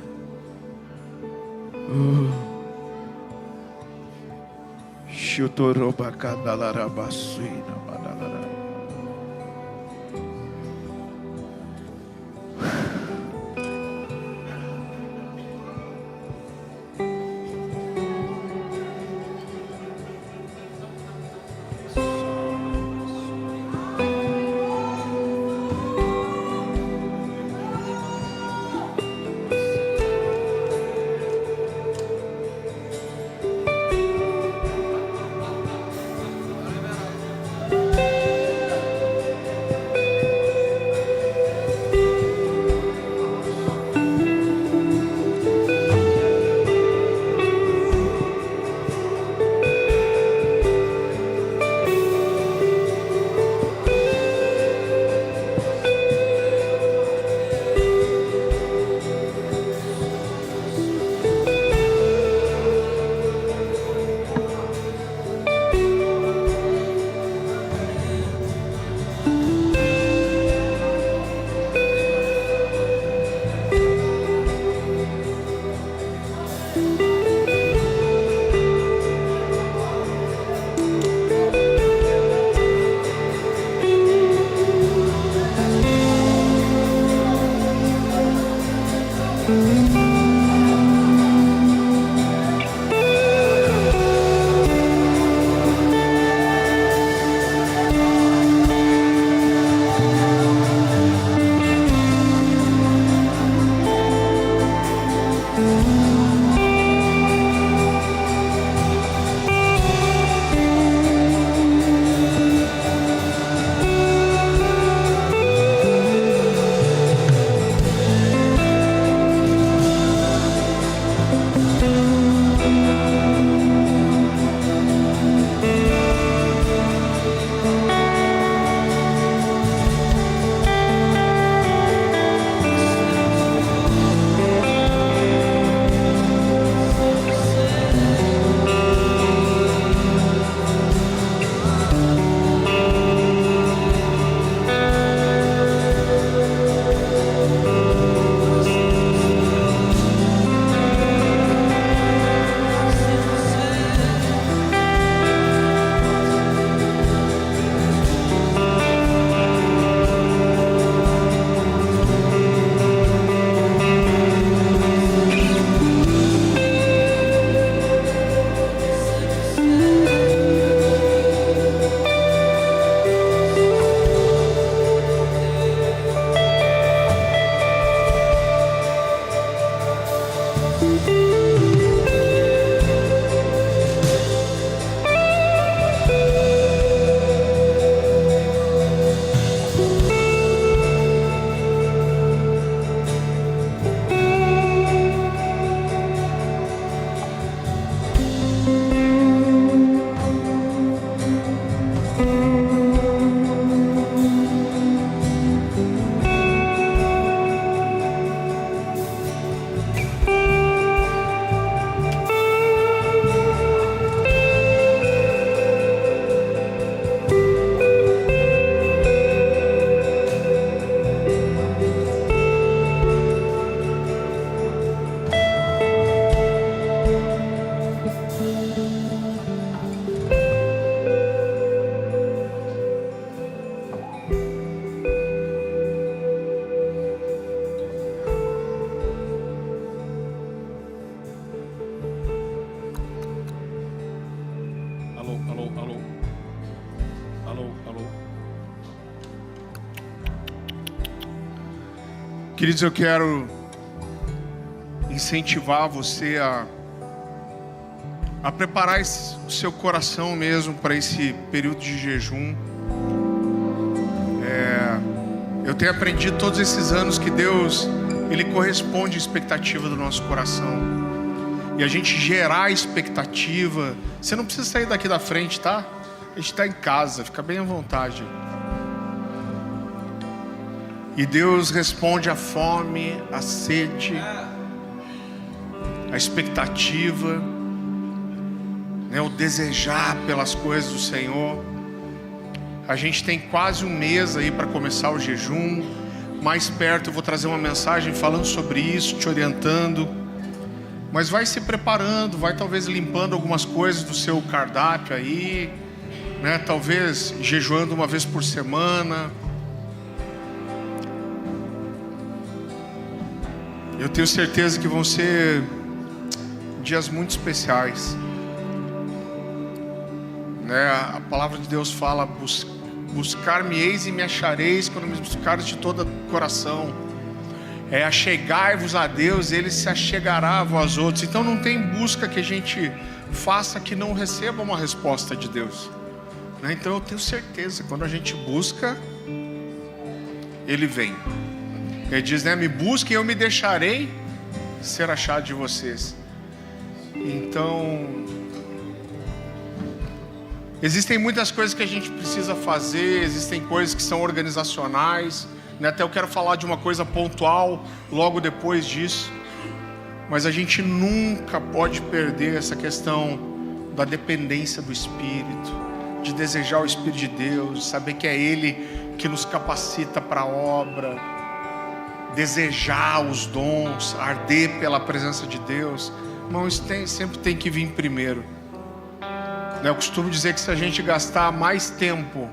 Speaker 3: Queridos, eu quero incentivar você a preparar o seu coração mesmo para esse período de jejum. Eu tenho aprendido todos esses anos que Deus, Ele corresponde à expectativa do nosso coração. E a gente gerar expectativa. Você não precisa sair daqui da frente, tá? A gente está em casa, fica bem à vontade. E Deus responde à fome, à sede, à expectativa, né, o desejar pelas coisas do Senhor. A gente tem quase um mês aí para começar o jejum. Mais perto eu vou trazer uma mensagem falando sobre isso, te orientando. Mas vai se preparando, vai talvez limpando algumas coisas do seu cardápio aí, né? Talvez jejuando uma vez por semana. Eu tenho certeza que vão ser dias muito especiais, né? A palavra de Deus fala: buscar-me-eis e me achareis quando me buscares de todo o coração. Achegai-vos a Deus, Ele se achegará a vós outros. Então não tem busca que a gente faça que não receba uma resposta de Deus, né? Então eu tenho certeza, quando a gente busca, Ele vem. Ele diz, né? Me busquem e eu me deixarei ser achado de vocês. Então, existem muitas coisas que a gente precisa fazer, existem coisas que são organizacionais, né? Até eu quero falar de uma coisa pontual logo depois disso. Mas a gente nunca pode perder essa questão da dependência do Espírito, de desejar o Espírito de Deus, de saber que é Ele que nos capacita para a obra, desejar os dons, arder pela presença de Deus. Irmãos, sempre tem que vir primeiro. Eu costumo dizer que se a gente gastar mais tempo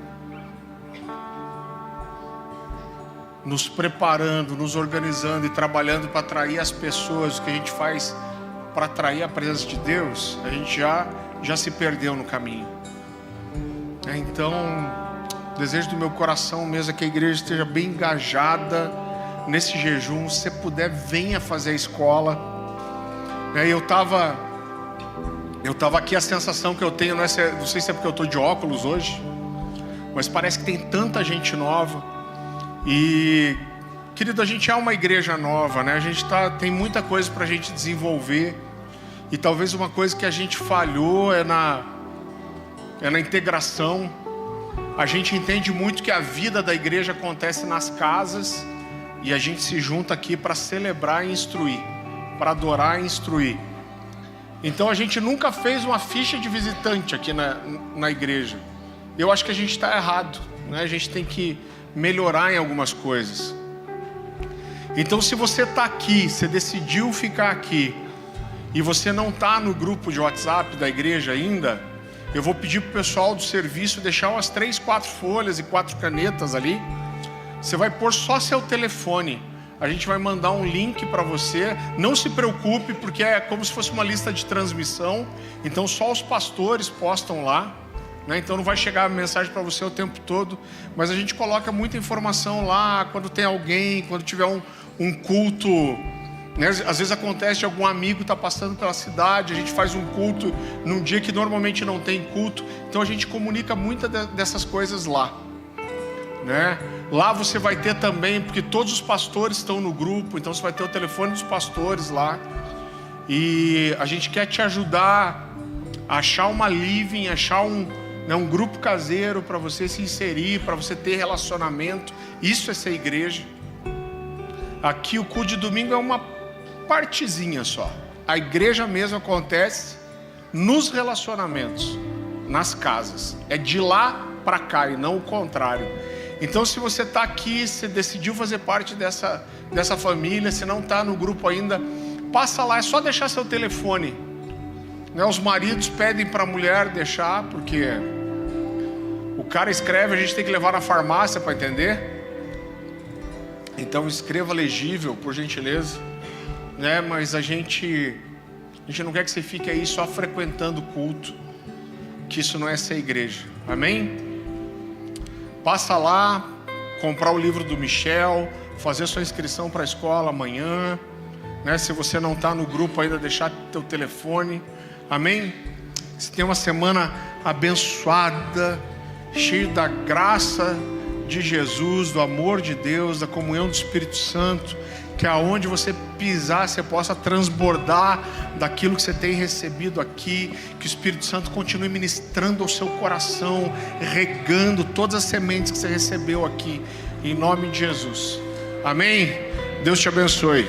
Speaker 3: nos preparando, nos organizando e trabalhando para atrair as pessoas, o que a gente faz para atrair a presença de Deus, a gente já se perdeu no caminho. Então, o desejo do meu coração mesmo é que a igreja esteja bem engajada nesse jejum. Se você puder, venha fazer a escola. Eu estava aqui, a sensação que eu tenho, não sei se é porque eu estou de óculos hoje, mas parece que tem tanta gente nova. E, querido, a gente é uma igreja nova, né? A gente tem muita coisa para a gente desenvolver. E talvez uma coisa que a gente falhou é na integração. A gente entende muito que a vida da igreja acontece nas casas, e a gente se junta aqui para celebrar e instruir, para adorar e instruir. Então a gente nunca fez uma ficha de visitante aqui na igreja. Eu acho que a gente está errado, né? A gente tem que melhorar em algumas coisas. Então, se você está aqui, você decidiu ficar aqui, e você não está no grupo de WhatsApp da igreja ainda, eu vou pedir para o pessoal do serviço deixar umas 3, 4 folhas e 4 canetas ali. Você vai pôr só seu telefone. A gente vai mandar um link para você. Não se preocupe, porque é como se fosse uma lista de transmissão. Então só os pastores postam lá, né? Então não vai chegar a mensagem para você o tempo todo. Mas a gente coloca muita informação lá. Quando tem alguém, quando tiver um culto, né? Às vezes acontece de algum amigo estar passando pela cidade. A gente faz um culto num dia que normalmente não tem culto. Então a gente comunica muitas dessas coisas lá, né? Lá você vai ter também, porque todos os pastores estão no grupo, então você vai ter o telefone dos pastores lá. E a gente quer te ajudar a achar uma living, achar um grupo caseiro para você se inserir, para você ter relacionamento. Isso é ser igreja. Aqui o culto de domingo é uma partezinha só. A igreja mesmo acontece nos relacionamentos, nas casas. É de lá para cá e não o contrário. Então, se você está aqui, você decidiu fazer parte dessa família, se não está no grupo ainda, passa lá, é só deixar seu telefone, né? Os maridos pedem para a mulher deixar, porque o cara escreve, a gente tem que levar na farmácia para entender. Então escreva legível, por gentileza, né? Mas a gente não quer que você fique aí só frequentando o culto, que isso não é ser igreja, amém? Passa lá, comprar o livro do Michel, fazer sua inscrição para a escola amanhã, né? Se você não está no grupo ainda, deixar teu telefone, amém? Você tem uma semana abençoada, cheia da graça de Jesus, do amor de Deus, da comunhão do Espírito Santo, que aonde você pisar, você possa transbordar daquilo que você tem recebido aqui, que o Espírito Santo continue ministrando ao seu coração, regando todas as sementes que você recebeu aqui, em nome de Jesus, amém? Deus te abençoe.